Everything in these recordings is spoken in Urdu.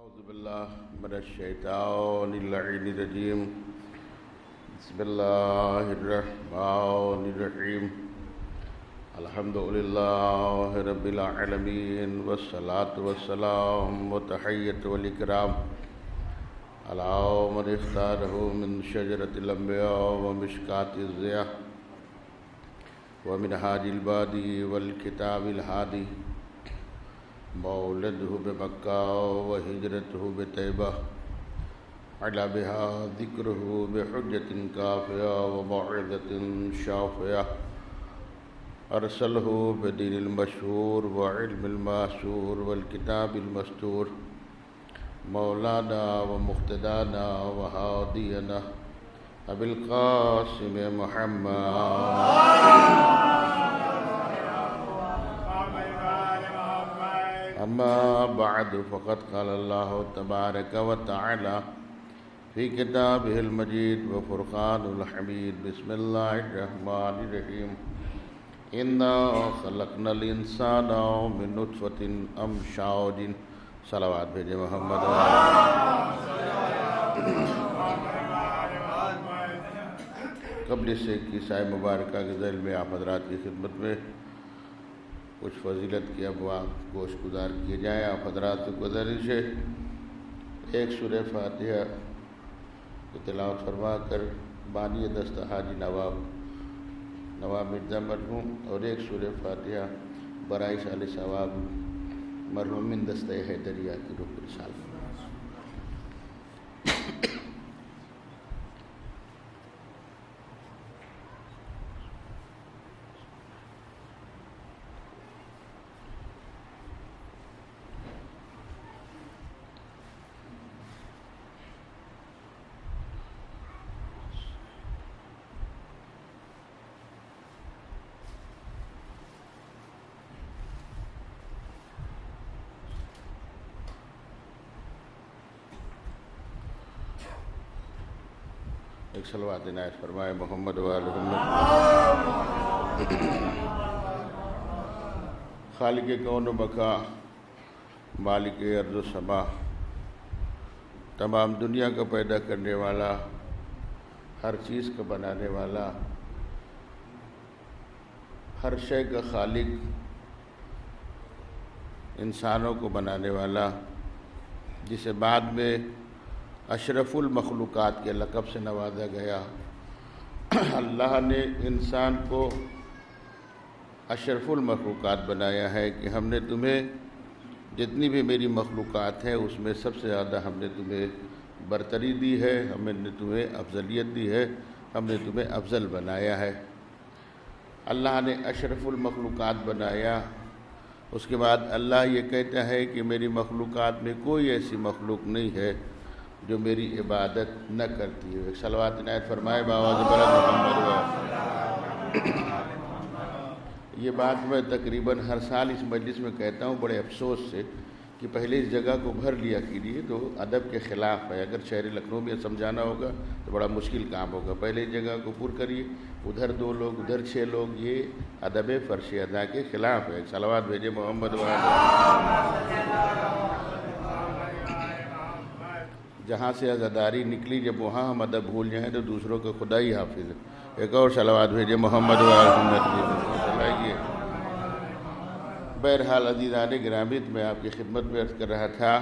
أعوذ بالله من الشيطان اللعين الرجيم. بسم الله الرحمن الرحيم. الحمد لله رب العالمين والصلاة والسلام والتحية والإكرام على من اختاره من شجرة الأنبياء ومشكاة الضياء ومنهاج البادي والكتاب الهادي مولده بمكة وهجرته بطيبة على بها ذكره بحجة كافية وموعظة شافية أرسله بدين المشهور وعلم المأثور والكتاب المستور مولانا ومقتدانا وهادينا أبي القاسم محمد. أما بعد فقد قال الله تبارك وتعالى في كتابه المجيد وفرقان الحميد. بسم الله الرحمن الرحيم. إنا خلقنا الإنسان من نطفة أمشاج. صلوات بھیجے محمد. قبل سے کی سائے مبارکہ کے ذیل میں آپ حضرات کی خدمت میں کچھ فضیلت کے ابواب گوش گزار کیے جائیں. آپ حضرات کو گزارش ہے ایک سورہ فاتحہ کی تلاوت فرما کر بانی دستہ حاجی نواب مرزا مرحوم اور ایک سورہ فاتحہ برائے سال ثواب مرحوم دستہ حیدریہ کی روح ارسال. ایک صلوات عنایت فرمائے محمد وآل محمد. خالق کون و بقا، مالک ارض و سما، تمام دنیا کو پیدا کرنے والا، ہر چیز کو بنانے والا، ہر شے کا خالق، انسانوں کو بنانے والا، جسے بعد میں اشرف المخلوقات کے لقب سے نوازا گیا. اللہ نے انسان کو اشرف المخلوقات بنایا ہے کہ ہم نے تمہیں جتنی بھی میری مخلوقات ہیں اس میں سب سے زیادہ ہم نے تمہیں برتری دی ہے، ہم نے تمہیں افضلیت دی ہے، ہم نے تمہیں افضل بنایا ہے. اللہ نے اشرف المخلوقات بنایا. اس کے بعد اللہ یہ کہتا ہے کہ میری مخلوقات میں کوئی ایسی مخلوق نہیں ہے جو میری عبادت نہ کرتی ہے. صلوات عنایت فرمائے باواز بلند محمد. یہ بات میں تقریباً ہر سال اس مجلس میں کہتا ہوں بڑے افسوس سے کہ پہلے اس جگہ کو بھر لیا کیجیے، تو ادب کے خلاف ہے. اگر شہر لکھنؤ میں سمجھانا ہوگا تو بڑا مشکل کام ہوگا. پہلے اس جگہ کو پر کریے، ادھر 2 لوگ ادھر 6 لوگ، یہ ادب فرش ادا کے خلاف ہے. صلوات بھیجے محمد وآل. جہاں سے عزاداری نکلی، جب وہاں ہم ادب بھول جائیں تو دوسروں کو خدا ہی حافظ ہے. ایک اور صلوات بھیجے محمد وآل محمد. بہرحال عزیزان گرامی، میں آپ کی خدمت میں عرض کر رہا تھا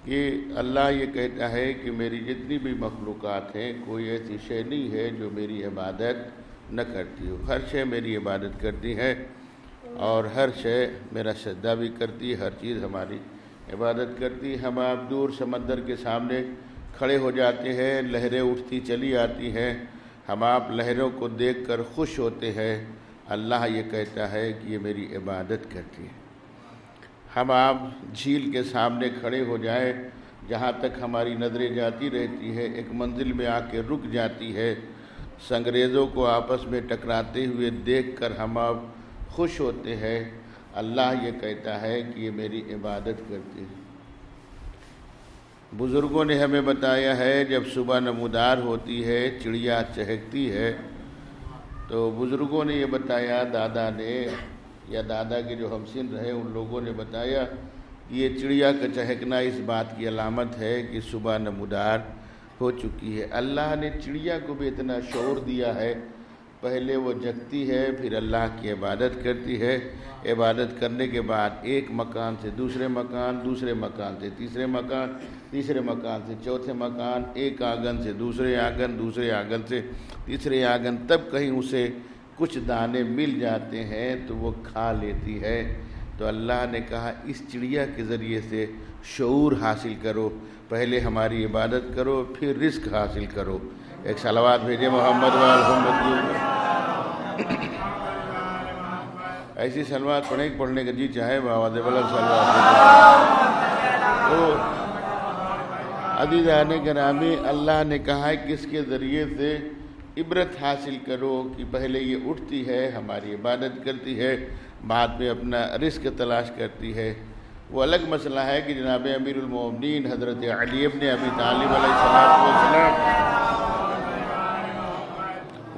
کہ اللہ یہ کہتا ہے کہ میری جتنی بھی مخلوقات ہیں کوئی ایسی شے نہیں ہے جو میری عبادت نہ کرتی ہو. ہر شے میری عبادت کرتی ہے اور ہر شے میرا سجدہ بھی کرتی، ہر چیز ہماری عبادت کرتی. ہم آپ دور سمندر کے سامنے کھڑے ہو جاتے ہیں، لہریں اٹھتی چلی آتی ہیں، ہم آپ لہروں کو دیکھ کر خوش ہوتے ہیں. اللہ یہ کہتا ہے کہ یہ میری عبادت کرتی ہے. ہم آپ جھیل کے سامنے کھڑے ہو جائیں، جہاں تک ہماری نظریں جاتی رہتی ہے، ایک منزل میں آ کے رک جاتی ہے. سنگریزوں کو آپس میں ٹکراتے ہوئے دیکھ کر ہم آپ خوش ہوتے ہیں. اللہ یہ کہتا ہے کہ یہ میری عبادت کرتی ہے. بزرگوں نے ہمیں بتایا ہے جب صبح نمودار ہوتی ہے، چڑیا چہکتی ہے، تو بزرگوں نے یہ بتایا، دادا نے یا دادا کے جو ہمسن رہے ان لوگوں نے بتایا یہ چڑیا کا چہکنا اس بات کی علامت ہے کہ صبح نمودار ہو چکی ہے۔ اللہ نے چڑیا کو بھی اتنا شعور دیا ہے، پہلے وہ جگتی ہے، پھر اللہ کی عبادت کرتی ہے، عبادت کرنے کے بعد ایک مکان سے دوسرے مکان، دوسرے مکان سے تیسرے مکان، تیسرے مکان سے چوتھے مکان، ایک آنگن سے دوسرے آنگن، دوسرے آنگن سے تیسرے آنگن، تب کہیں اسے کچھ دانے مل جاتے ہیں تو وہ کھا لیتی ہے۔ تو اللہ نے کہا اس چڑیا کے ذریعے سے شعور حاصل کرو، پہلے ہماری عبادت کرو پھر رزق حاصل کرو۔ ایک صلوات بھیجے محمد وآلہ۔ ایسی صلوات پڑھنے کا جی چاہے بآواز بلند صلوات۔ تو عزیزان گرامی، اللہ نے کہا ہے کہ اس کے ذریعے سے عبرت حاصل کرو کہ پہلے یہ اٹھتی ہے، ہماری عبادت کرتی ہے، بعد میں اپنا رزق تلاش کرتی ہے۔ وہ الگ مسئلہ ہے کہ جناب امیر المومنین حضرت علی ابن ابی طالب علیہ السلام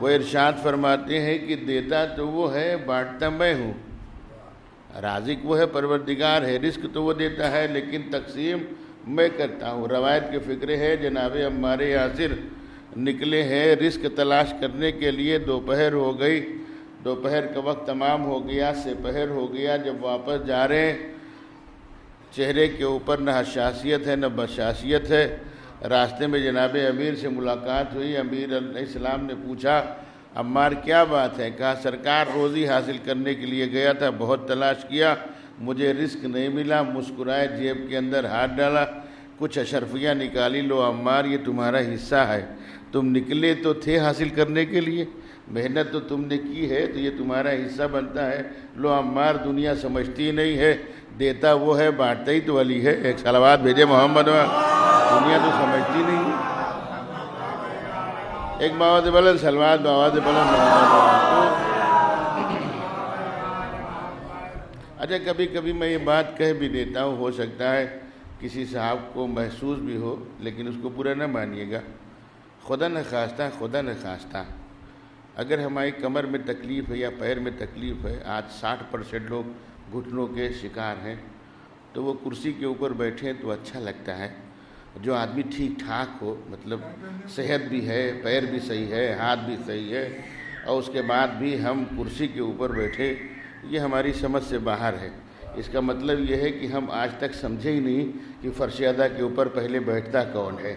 وہ ارشاد فرماتے ہیں کہ دیتا تو وہ ہے، بانٹتا میں ہوں۔ رازق وہ ہے، پروردگار ہے، رزق تو وہ دیتا ہے لیکن تقسیم میں کرتا ہوں۔ روایت کے فکرے ہے جناب عمار یاسر نکلے ہیں رزق تلاش کرنے کے لیے، دوپہر ہو گئی، دوپہر کا وقت تمام ہو گیا، سپہر ہو گیا، جب واپس جا رہے ہیں چہرے کے اوپر نہ حساسیت ہے نہ بشاشیت ہے۔ راستے میں جناب امیر سے ملاقات ہوئی، امیر علیہ السلام نے پوچھا عمار کیا بات ہے؟ کہا سرکار روزی حاصل کرنے کے لیے گیا تھا، بہت تلاش کیا، مجھے رزق نہیں ملا، مسکرائے، جیب کے اندر ہاتھ ڈالا، کچھ اشرفیاں نکالی، لو عمار یہ تمہارا حصہ ہے، تم نکلے تو تھے حاصل کرنے کے لیے، محنت تو تم نے کی ہے تو یہ تمہارا حصہ بنتا ہے، لو عمار دنیا سمجھتی نہیں ہے، دیتا وہ ہے، بانٹتا ہی تو علی ہے۔ ایک صلوات بھیجے محمد، دنیا تو سمجھتی نہیں ہے۔ ایک بآواز بلند صلوات، بآواز بلند محمد۔ اچھا کبھی کبھی میں یہ بات کہہ بھی دیتا ہوں، ہو سکتا ہے کسی صاحب کو محسوس بھی ہو، لیکن اس کو برا نہ مانیے گا۔ خدا نہ خواستہ اگر ہماری کمر میں تکلیف ہے یا پیر میں تکلیف ہے، آج 60% لوگ گھٹنوں کے شکار ہیں، تو وہ کرسی کے اوپر بیٹھیں تو اچھا لگتا ہے۔ جو آدمی ٹھیک ٹھاک ہو، مطلب صحت بھی ہے، پیر بھی صحیح ہے، ہاتھ بھی صحیح ہے، اور اس کے بعد بھی ہم کرسی کے اوپر بیٹھے، یہ ہماری سمجھ سے باہر ہے۔ اس کا مطلب یہ ہے کہ ہم آج تک سمجھے ہی نہیں کہ فرش ادا کے اوپر پہلے بیٹھتا کون ہے۔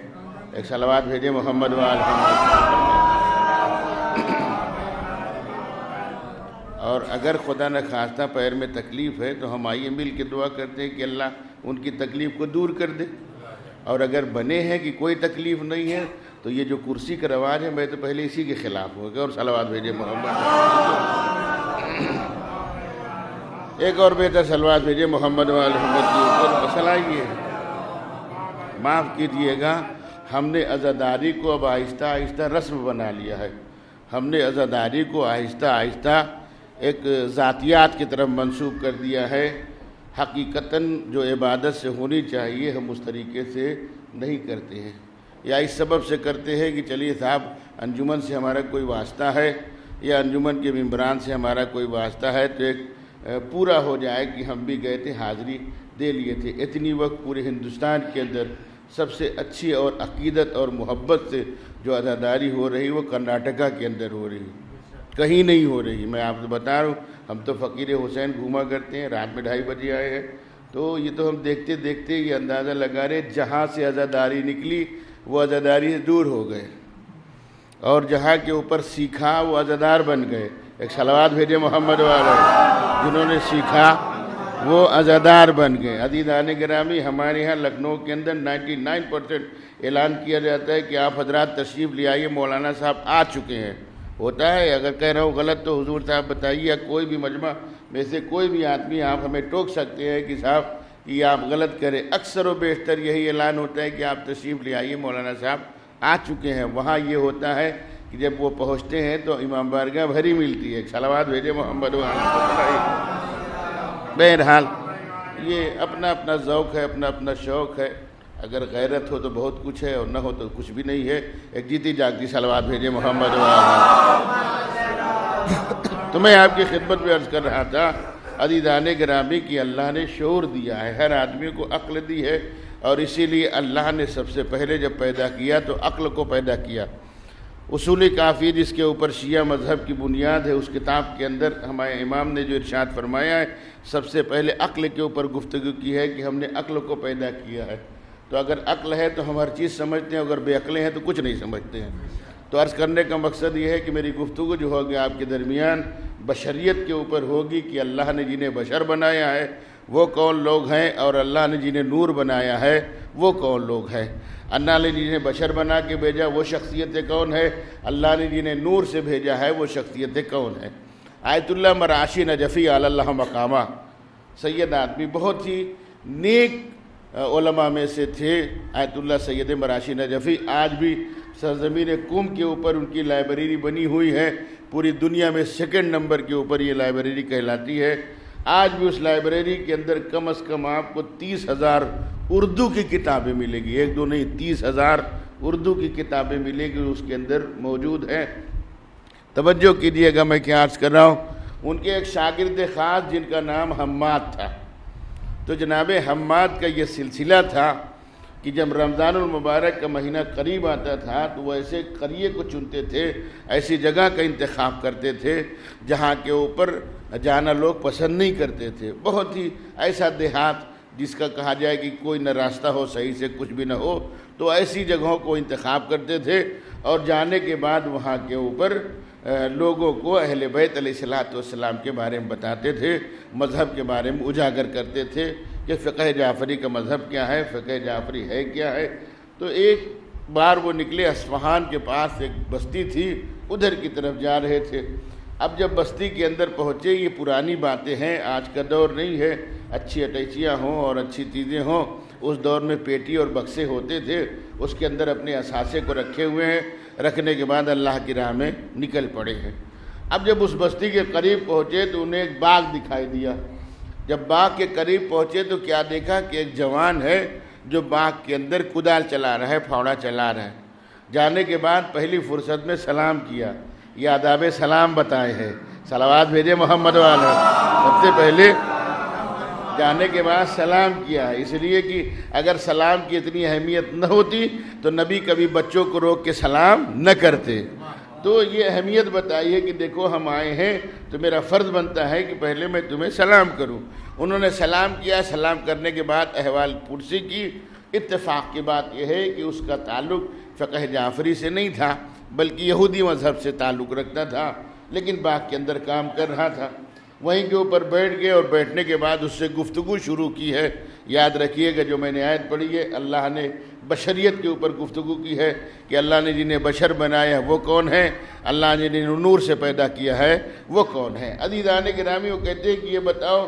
ایک صلوات بھیجے محمد وآلہ محمد۔ اور اگر خدا نہ خواستہ پیر میں تکلیف ہے تو ہم آئیے مل کے دعا کرتے ہیں کہ اللہ ان کی تکلیف کو دور کر دے، اور اگر بنے ہیں کہ کوئی تکلیف نہیں ہے تو یہ جو کرسی کا رواج ہے میں تو پہلے اسی کے خلاف ہو گیا۔ اور صلوات بھیجے محمد۔ ایک اور بہتر صلوات بھیجے محمد وآلہ محمد کے اوپر۔ مسئلہ یہ ہے، معاف کیجئے گا، ہم نے عزاداری کو اب آہستہ آہستہ رسم بنا لیا ہے۔ ہم نے عزاداری کو آہستہ آہستہ ایک ذاتیات کی طرف منسوب کر دیا ہے۔ حقیقتاً جو عبادت سے ہونی چاہیے ہم اس طریقے سے نہیں کرتے ہیں، یا اس سبب سے کرتے ہیں کہ چلیے صاحب انجمن سے ہمارا کوئی واسطہ ہے یا انجمن کے ممبران سے ہمارا کوئی واسطہ ہے تو ایک پورا ہو جائے کہ ہم بھی گئے تھے، حاضری دے لیے تھے۔ اتنی وقت پورے ہندوستان کے اندر سب سے اچھی اور عقیدت اور محبت سے جو عزاداری ہو رہی وہ کرناٹکا کے اندر ہو رہی، کہیں نہیں ہو رہی۔ میں آپ کو بتا رہا ہوں، ہم تو فقیر حسین گھوما کرتے ہیں، رات میں 2:30 بجے آئے ہیں، تو یہ تو ہم دیکھتے دیکھتے یہ اندازہ لگا رہے جہاں سے عزاداری نکلی وہ عزاداری سے دور ہو گئے، اور جہاں کے اوپر سیکھا وہ عزادار بن گئے۔ ایک صلوات بھیجے محمد والے، جنہوں نے سیکھا وہ عزادار بن گئے۔ عزیزان گرامی، ہمارے ہاں لکھنؤ کے اندر 99% اعلان کیا جاتا ہے کہ آپ حضرات تشریف لے آئیے، مولانا صاحب آ چکے ہیں۔ ہوتا ہے، اگر کہہ رہا ہوں غلط تو حضور صاحب بتائیے، یا کوئی بھی مجمع میں سے کوئی بھی آدمی آپ ہمیں ٹوک سکتے ہیں کہ صاحب یہ آپ غلط کریں۔ اکثر و بیشتر یہی اعلان ہوتا ہے کہ آپ تشریف لے آئیے، مولانا صاحب آ چکے ہیں۔ وہاں یہ ہوتا ہے کہ جب وہ پہنچتے ہیں تو امام بارگاہ بھری ملتی ہے۔ صلوات بھیجے محمد وآلہ۔ بہرحال یہ اپنا اپنا ذوق ہے، اپنا اپنا شوق ہے، اگر غیرت ہو تو بہت کچھ ہے اور نہ ہو تو کچھ بھی نہیں ہے۔ ایک جیتی جاگتی صلوات بھیجے محمد وآلہ۔ تو میں آپ کی خدمت میں عرض کر رہا تھا عزیزان گرامی کی اللہ نے شعور دیا ہے، ہر آدمی کو عقل دی ہے، اور اسی لیے اللہ نے سب سے پہلے جب پیدا کیا تو عقل کو پیدا کیا۔ اصول کافی جس کے اوپر شیعہ مذہب کی بنیاد ہے، اس کتاب کے اندر ہمارے امام نے جو ارشاد فرمایا ہے، سب سے پہلے عقل کے اوپر گفتگو کی ہے کہ ہم نے عقل کو پیدا کیا ہے۔ تو اگر عقل ہے تو ہم ہر چیز سمجھتے ہیں، اگر بے عقلیں ہیں تو کچھ نہیں سمجھتے ہیں۔ تو عرض کرنے کا مقصد یہ ہے کہ میری گفتگو جو ہوگی آپ کے درمیان بشریت کے اوپر ہوگی کہ اللہ نے جنہیں بشر بنایا ہے وہ کون لوگ ہیں، اور اللہ نے جنہیں نور بنایا ہے وہ کون لوگ ہیں۔ اللہ نے جنہیں بشر بنا کے بھیجا وہ شخصیتیں کون ہے، اللہ نے جنہیں نور سے بھیجا ہے وہ شخصیتیں کون ہیں۔ آیت اللہ مراشی نجفی علی اللہ مقامہ، سید آدمی بہت ہی نیک علماء میں سے تھے آیت اللہ سید مراشی نجفی۔ آج بھی سرزمین قم کے اوپر ان کی لائبریری بنی ہوئی ہے، پوری دنیا میں سیکنڈ نمبر کے اوپر یہ لائبریری کہلاتی ہے۔ آج بھی اس لائبریری کے اندر کم از کم آپ کو 30,000 اردو کی کتابیں ملے گی، ایک دو نہیں 30,000 اردو کی کتابیں ملے گی اس کے اندر موجود ہیں۔ توجہ کیجئے گا میں کیا عرض کر رہا ہوں۔ ان کے ایک شاگرد خاص جن کا نام حماد تھا، تو جناب حماد کا یہ سلسلہ تھا کہ جب رمضان المبارک کا مہینہ قریب آتا تھا تو وہ ایسے قریے کو چنتے تھے، ایسی جگہ کا انتخاب کرتے تھے جہاں کے اوپر جانا لوگ پسند نہیں کرتے تھے، بہت ہی ایسا دیہات جس کا کہا جائے کہ کوئی نہ راستہ ہو صحیح سے کچھ بھی نہ ہو، تو ایسی جگہوں کو انتخاب کرتے تھے، اور جانے کے بعد وہاں کے اوپر لوگوں کو اہل بیت علیہ السلام کے بارے میں بتاتے تھے، مذہب کے بارے میں اجاگر کرتے تھے کہ فقہ جعفری کا مذہب کیا ہے، فقہ جعفری ہے کیا ہے۔ تو ایک بار وہ نکلے، اصفہان کے پاس ایک بستی تھی، ادھر کی طرف جا رہے تھے۔ اب جب بستی کے اندر پہنچے، یہ پرانی باتیں ہیں، آج کا دور نہیں ہے، اچھی اٹیچیاں ہوں اور اچھی چیزیں ہوں، اس دور میں پیٹی اور بکسے ہوتے تھے، اس کے اندر اپنے اثاثے کو رکھے ہوئے ہیں، رکھنے کے بعد اللہ کی راہ میں نکل پڑے ہیں۔ اب جب اس بستی کے قریب پہنچے تو انہیں ایک باغ دکھائی دیا۔ جب باغ کے قریب پہنچے تو کیا دیکھا کہ ایک جوان ہے جو باغ کے اندر کدال چلا رہا ہے، پھاوڑا چلا رہا ہے۔ جانے کے بعد پہلی فرصت میں سلام کیا، یہ آداب سلام بتائے ہیں، صلوات بھیجے محمد والے۔ سب سے پہلے جانے کے بعد سلام کیا، اس لیے کہ اگر سلام کی اتنی اہمیت نہ ہوتی تو نبی کبھی بچوں کو روک کے سلام نہ کرتے۔ تو یہ اہمیت بتائیے کہ دیکھو ہم آئے ہیں تو میرا فرض بنتا ہے کہ پہلے میں تمہیں سلام کروں۔ انہوں نے سلام کیا، سلام کرنے کے بعد احوال پرسی کی۔ اتفاق کی بات یہ ہے کہ اس کا تعلق فقہ جعفری سے نہیں تھا بلکہ یہودی مذہب سے تعلق رکھتا تھا، لیکن باغ کے اندر کام کر رہا تھا۔ وہیں کے اوپر بیٹھ گئے اور بیٹھنے کے بعد اس سے گفتگو شروع کی ہے۔ یاد رکھیے گا جو میں نے آیت پڑھی ہے، اللہ نے بشریت کے اوپر گفتگو کی ہے کہ اللہ نے جنہیں بشر بنایا وہ کون ہے، اللہ نے جنہیں نور سے پیدا کیا ہے وہ کون ہے۔ عزیزان گرامی، وہ کہتے ہیں کہ یہ بتاؤ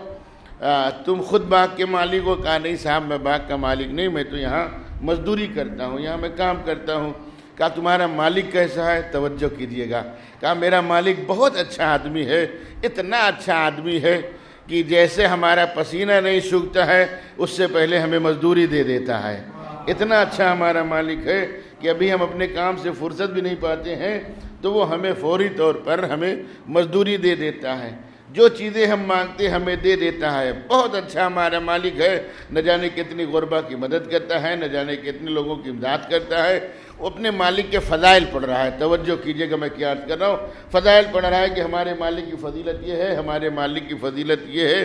تم خود باغ کے مالک ہو؟ کہا نہیں صاحب میں باغ کا مالک نہیں، میں تو یہاں مزدوری کرتا ہوں، یہاں میں کام کرتا ہوں۔ کہا تمہارا مالک کیسا ہے؟ توجہ کیجئے گا۔ کہا میرا مالک بہت اچھا آدمی ہے، اتنا اچھا آدمی ہے کہ جیسے ہمارا پسینہ نہیں سوکھتا ہے اس سے پہلے ہمیں مزدوری دے دیتا ہے۔ اتنا اچھا ہمارا مالک ہے کہ ابھی ہم اپنے کام سے فرصت بھی نہیں پاتے ہیں تو وہ ہمیں فوری طور پر ہمیں مزدوری دے دیتا ہے، جو چیزیں ہم مانگتے ہمیں دے دیتا ہے۔ بہت اچھا ہمارا مالک ہے، نہ جانے کتنی غربا کی مدد کرتا ہے، نہ جانے کتنے لوگوں کی امداد کرتا ہے۔ وہ اپنے مالک کے فضائل پڑھ رہا ہے۔ توجہ کیجئے گا میں کیا عرض کر رہا ہوں۔ فضائل پڑھ رہا ہے کہ ہمارے مالک کی فضیلت یہ ہے، ہمارے مالک کی فضیلت یہ ہے۔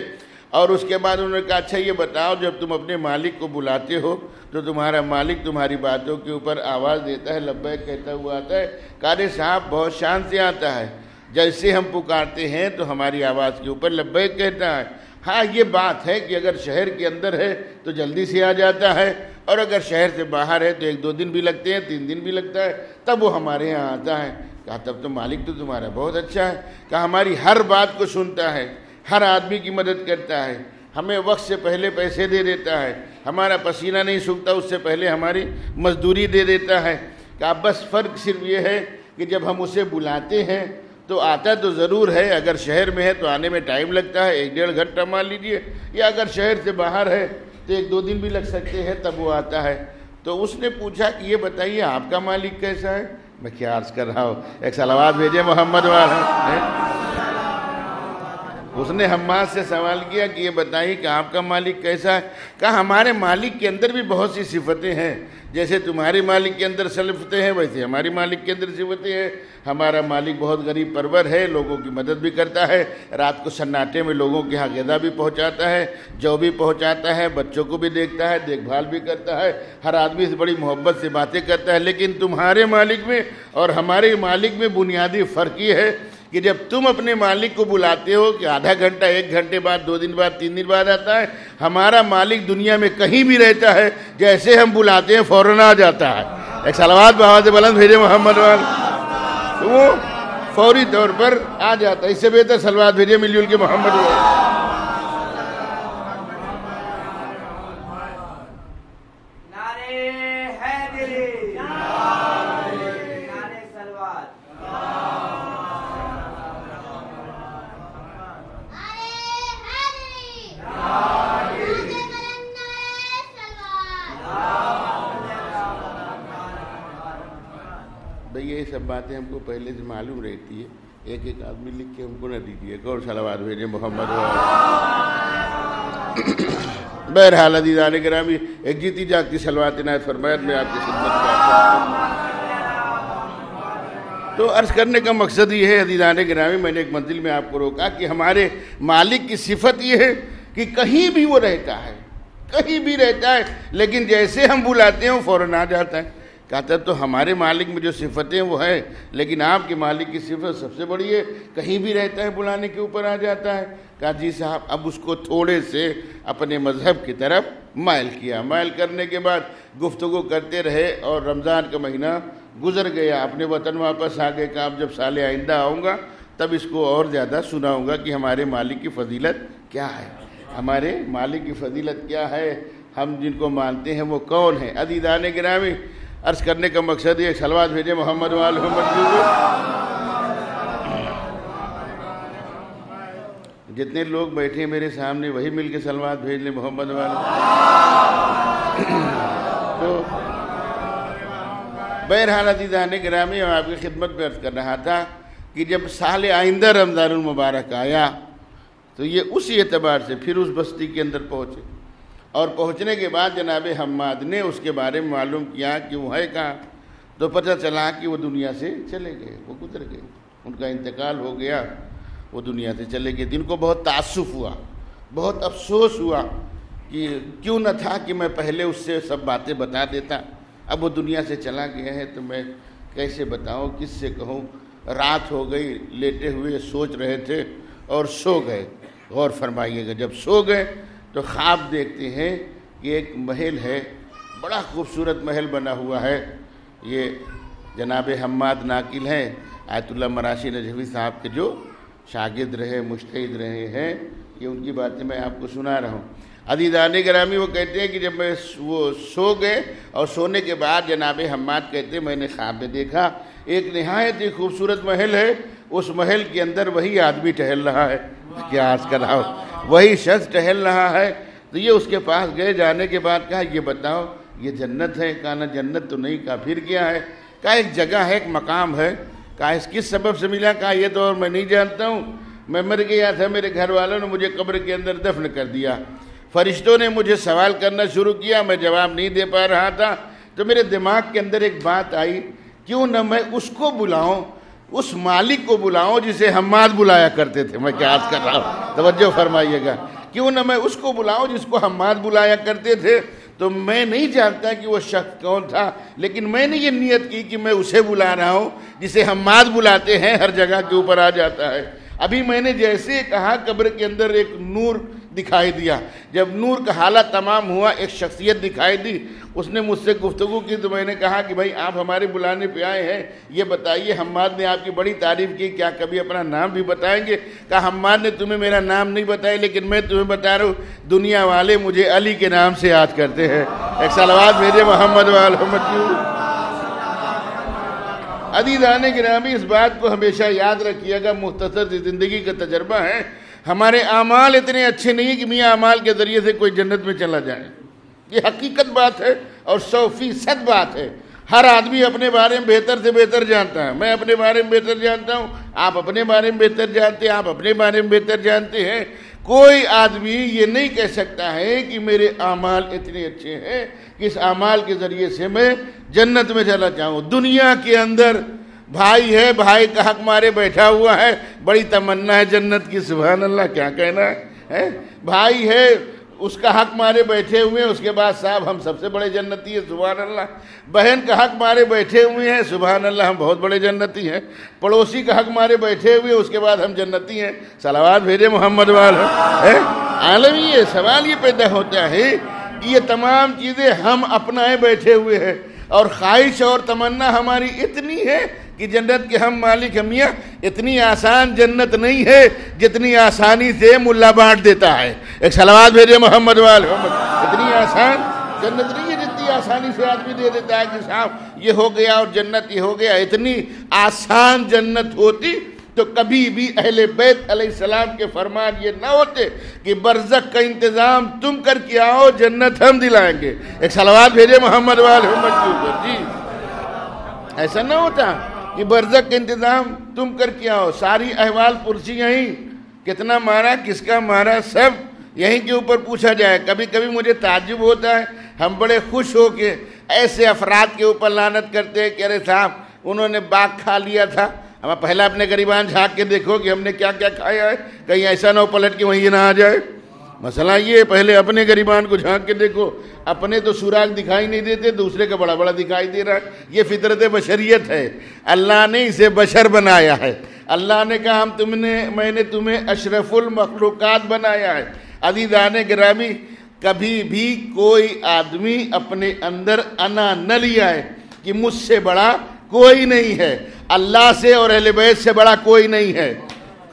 اور اس کے بعد انہوں نے کہا اچھا یہ بتاؤ جب تم اپنے مالک کو بلاتے ہو تو تمہارا مالک تمہاری باتوں کے اوپر آواز دیتا ہے، لبیک کہتا ہوا آتا ہے؟ قاری صاحب بہت شان سے آتا ہے، جیسے ہم پکارتے ہیں تو ہماری آواز کے اوپر لبیک کہتا ہے۔ ہاں یہ بات ہے کہ اگر شہر کے اندر ہے تو جلدی سے آ جاتا ہے، اور اگر شہر سے باہر ہے تو 1-2 دن بھی لگتے ہیں، 3 دن بھی لگتا ہے، تب وہ ہمارے یہاں آتا ہے۔ کہا تب تو مالک تو تمہارا بہت اچھا ہے۔ کہا ہماری ہر بات کو سنتا ہے، ہر آدمی کی مدد کرتا ہے، ہمیں وقت سے پہلے پیسے دے دیتا ہے، ہمارا پسینہ نہیں سوکھتا اس سے پہلے ہماری مزدوری دے دیتا ہے۔ کہا بس فرق صرف یہ ہے کہ جب ہم اسے بلاتے ہیں تو آتا تو ضرور ہے، اگر شہر میں ہے تو آنے میں ٹائم لگتا ہے، 1-1.5 گھنٹہ مان لیجئے، یا اگر شہر سے باہر ہے تو 1-2 دن بھی لگ سکتے ہیں، تب وہ آتا ہے۔ تو اس نے پوچھا کہ یہ بتائیے آپ کا مالک کیسا ہے؟ میں کیا عرض کر رہا ہوں، ایک صلوات بھیجے محمد والا۔ اس نے حماد سے سوال کیا کہ یہ بتائیے کہ آپ کا مالک کیسا ہے؟ کہا ہمارے مالک کے اندر بھی بہت سی صفتیں ہیں، جیسے تمہارے مالک کے اندر صفتیں ہیں ویسے ہمارے مالک کے اندر صفتیں ہیں۔ ہمارا مالک بہت غریب پرور ہے، لوگوں کی مدد بھی کرتا ہے، رات کو سناٹے میں لوگوں کے ہاں غذا بھی پہنچاتا ہے، جو بھی پہنچاتا ہے، بچوں کو بھی دیکھتا ہے، دیکھ بھال بھی کرتا ہے، ہر آدمی سے بڑی محبت سے باتیں کرتا ہے۔ لیکن تمہارے مالک میں اور ہمارے مالک میں بنیادی فرق یہ ہے کہ جب تم اپنے مالک کو بلاتے ہو کہ آدھا گھنٹہ، 1 گھنٹے بعد، 2 دن بعد، 3 دن بعد آتا ہے، ہمارا مالک دنیا میں کہیں بھی رہتا ہے، جیسے ہم بلاتے ہیں فوراً آ جاتا ہے۔ ایک صلوات بآواز بلند بھیجے محمد وال، تو وہ فوری طور پر آ جاتا ہے۔ اس سے بہتر صلوات بھیجے ملیل کے محمد وال۔ بھئی یہ سب باتیں ہم کو پہلے سے معلوم رہتی ہے، ایک ایک آدمی لکھ کے ہم کو نہ دیجیے گا اور صلوات بھیجیں محمد وال۔ بہرحال عزیزان گرامی، ایک جیتی جاگتی صلوات عنایت فرمائیت میں آپ کی خدمت میں تو عرض کرنے کا مقصد یہ ہے عزیزان گرامی، میں نے ایک منزل میں آپ کو روکا کہ ہمارے مالک کی صفت یہ ہے کہ کہیں بھی وہ رہتا ہے، کہیں بھی رہتا ہے، لیکن جیسے ہم بلاتے ہیں فوراً آ جاتا ہے۔ کہتا ہے تو ہمارے مالک میں جو صفتیں وہ ہے، لیکن آپ کے مالک کی صفت سب سے بڑی ہے، کہیں بھی رہتا ہے، بلانے کے اوپر آ جاتا ہے۔ کہا جی صاحب، اب اس کو تھوڑے سے اپنے مذہب کی طرف مائل کیا، مائل کرنے کے بعد گفتگو کرتے رہے اور رمضان کا مہینہ گزر گیا، اپنے وطن واپس آ گئے کہ اب جب سال آئندہ آؤں گا تب اس کو اور زیادہ سناؤں گا کہ ہمارے مالک کی فضیلت کیا ہے، ہمارے مالک کی فضیلت کیا ہے، ہم جن کو مانتے ہیں وہ کون ہیں۔ عزیزان گرامی، عرض کرنے کا مقصد یہ صلوات بھیجے محمد وال محمد۔ جتنے لوگ بیٹھے ہیں میرے سامنے وہی مل کے صلوات بھیج لیں محمد وال۔ تو بہرحال عزیزان گرامی، میں آپ کی خدمت میں عرض کر رہا تھا کہ جب سال آئندہ رمضان المبارک آیا تو یہ اسی اعتبار سے پھر اس بستی کے اندر پہنچے، اور پہنچنے کے بعد جناب حماد نے اس کے بارے میں معلوم کیا کہ وہ ہے کہاں، تو پتہ چلا کہ وہ دنیا سے چلے گئے، وہ گزر گئے، ان کا انتقال ہو گیا، وہ دنیا سے چلے گئے۔ ان کو بہت تعصف ہوا، بہت افسوس ہوا کہ کیوں نہ تھا کہ میں پہلے اس سے سب باتیں بتا دیتا، اب وہ دنیا سے چلا گیا ہے تو میں کیسے بتاؤں، کس سے کہوں۔ رات ہو گئی، لیٹے ہوئے سوچ رہے تھے اور سو گئے۔ غور فرمائیے گا، جب سو گئے تو خواب دیکھتے ہیں کہ ایک محل ہے، بڑا خوبصورت محل بنا ہوا ہے۔ یہ جناب حماد ناقل ہیں، آیت اللہ مراشی نجوی صاحب کے جو شاگرد رہے، مجتہد رہے ہیں، یہ ان کی باتیں میں آپ کو سنا رہا ہوں۔ عزیزان گرامی، وہ کہتے ہیں کہ جب وہ سو گئے اور سونے کے بعد جناب حماد کہتے ہیں میں نے خواب میں دیکھا ایک نہایت ہی خوبصورت محل ہے، اس محل کے اندر وہی آدمی ٹہل رہا ہے، کیا عرض کر رہا ہوں، وہی شخص ٹہل رہا ہے۔ تو یہ اس کے پاس گئے، جانے کے بعد کہا یہ بتاؤ یہ جنت ہے؟ کہا نہ جنت تو نہیں، کہا پھر کیا ہے؟ کہا ایک جگہ ہے، ایک مقام ہے۔ کہا اس کس سبب سے ملا؟ کہا یہ تو اور میں نہیں جانتا ہوں، میں مر گیا تھا، میرے گھر والوں نے مجھے قبر کے اندر دفن کر دیا، فرشتوں نے مجھے سوال کرنا شروع کیا، میں جواب نہیں دے پا رہا تھا، تو میرے دماغ کے اندر ایک بات آئی، کیوں نہ میں اس کو بلاؤں، اس مالک کو بلاؤں جسے حماد بلایا کرتے تھے۔ میں کیا عرض کر رہا ہوں، توجہ فرمائیے گا، کیوں نہ میں اس کو بلاؤں جس کو حماد بلایا کرتے تھے۔ تو میں نہیں جانتا کہ وہ شخص کون تھا، لیکن میں نے یہ نیت کی کہ میں اسے بلا رہا ہوں جسے حماد بلاتے ہیں، ہر جگہ کے اوپر آ جاتا ہے۔ ابھی میں نے جیسے کہا قبر کے اندر ایک نور دکھائی دیا، جب نور کا حالت تمام ہوا ایک شخصیت دکھائی دی، اس نے مجھ سے گفتگو کی، تو میں نے کہا کہ بھائی آپ ہمارے بلانے پہ آئے ہیں، یہ بتائیے حماد نے آپ کی بڑی تعریف کی، کیا کبھی اپنا نام بھی بتائیں گے؟ کہا حماد نے تمہیں میرا نام نہیں بتایا، لیکن میں تمہیں بتا رہا ہوں، دنیا والے مجھے علی کے نام سے یاد کرتے ہیں۔ ایک صلوات بھیجے محمد وآل محمد۔ عزیزان گرامی، اس بات کو ہمیشہ یاد رکھیے گا، مختصر زندگی کا تجربہ ہے، ہمارے اعمال اتنے اچھے نہیں کہ میاں اعمال کے ذریعے سے کوئی جنت میں چلا جائے، یہ حقیقت بات ہے اور 100% بات ہے۔ ہر آدمی اپنے بارے میں بہتر سے بہتر جانتا ہے. میں اپنے بارے میں بہتر جانتا ہوں, آپ اپنے بارے میں بہتر جانتے ہیں, آپ اپنے بارے میں بہتر جانتے ہیں. کوئی آدمی یہ نہیں کہہ سکتا ہے کہ میرے اعمال اتنے اچھے ہیں کہ اس اعمال کے ذریعے سے میں جنت میں چلا جاؤں. دنیا کے اندر بھائی ہے, بھائی کا حق مارے بیٹھا ہوا ہے, بڑی تمنا ہے جنت کی, سبحان اللہ, کیا کہنا ہے. بھائی ہے, اس کا حق مارے بیٹھے ہوئے ہیں, اس کے بعد صاحب ہم سب سے بڑے جنتی ہیں, سبحان اللہ. بہن کا حق مارے بیٹھے ہوئے ہیں, سبحان اللہ, ہم بہت بڑے جنتی ہیں. پڑوسی کا حق مارے بیٹھے ہوئے ہیں, اس کے بعد ہم جنتی ہیں. صلوات بھیجے محمد والے. عالمی یہ سوال یہ پیدا ہوتا ہے کہ یہ تمام چیزیں ہم اپنائے بیٹھے ہوئے ہیں, اور خواہش اور تمنا ہماری اتنی ہے کہ جنت کے ہم مالک ہیں. میاں اتنی آسان جنت نہیں ہے جتنی آسانی سے ملا بانٹ دیتا ہے. ایک صلوات بھیجے محمد والے. اتنی آسان جنت نہیں ہے جتنی آسانی سے آدمی دے دیتا ہے کہ صاحب یہ ہو گیا اور جنت یہ ہو گیا. اتنی آسان جنت ہوتی تو کبھی بھی اہل بیت علیہ السلام کے فرمان یہ نہ ہوتے کہ برزخ کا انتظام تم کر کے آؤ, جنت ہم دلائیں گے. ایک صلوات بھیجے محمد والے. جی ایسا نہ ہوتا کہ برزخ کا انتظام تم کر کے آؤ. ساری احوال پرسی یہیں, کتنا مارا, کس کا مارا, سب یہیں کے اوپر پوچھا جائے. کبھی کبھی مجھے تعجب ہوتا ہے, ہم بڑے خوش ہو کے ایسے افراد کے اوپر لعنت کرتے ہیں کہ ارے صاحب انہوں نے باغ کھا لیا تھا. ہم پہلا اپنے گریبان جھانک کے دیکھو کہ ہم نے کیا کیا کھایا ہے, کہیں ایسا نہ ہو پلٹ کے وہیں نہ آ جائے. مسئلہ یہ ہے, پہلے اپنے گریبان کو جھانک کے دیکھو. اپنے تو سوراخ دکھائی نہیں دیتے, دوسرے کا بڑا بڑا دکھائی دے رہا ہے. یہ فطرت بشریت ہے, اللہ نے اسے بشر بنایا ہے. اللہ نے کہا میں نے تمہیں اشرف المخلوقات بنایا ہے. عزیزان گرامی, کبھی بھی کوئی آدمی اپنے اندر انا نہ لیا ہے کہ مجھ سے بڑا کوئی نہیں ہے. اللہ سے اور اہل بیت سے بڑا کوئی نہیں ہے.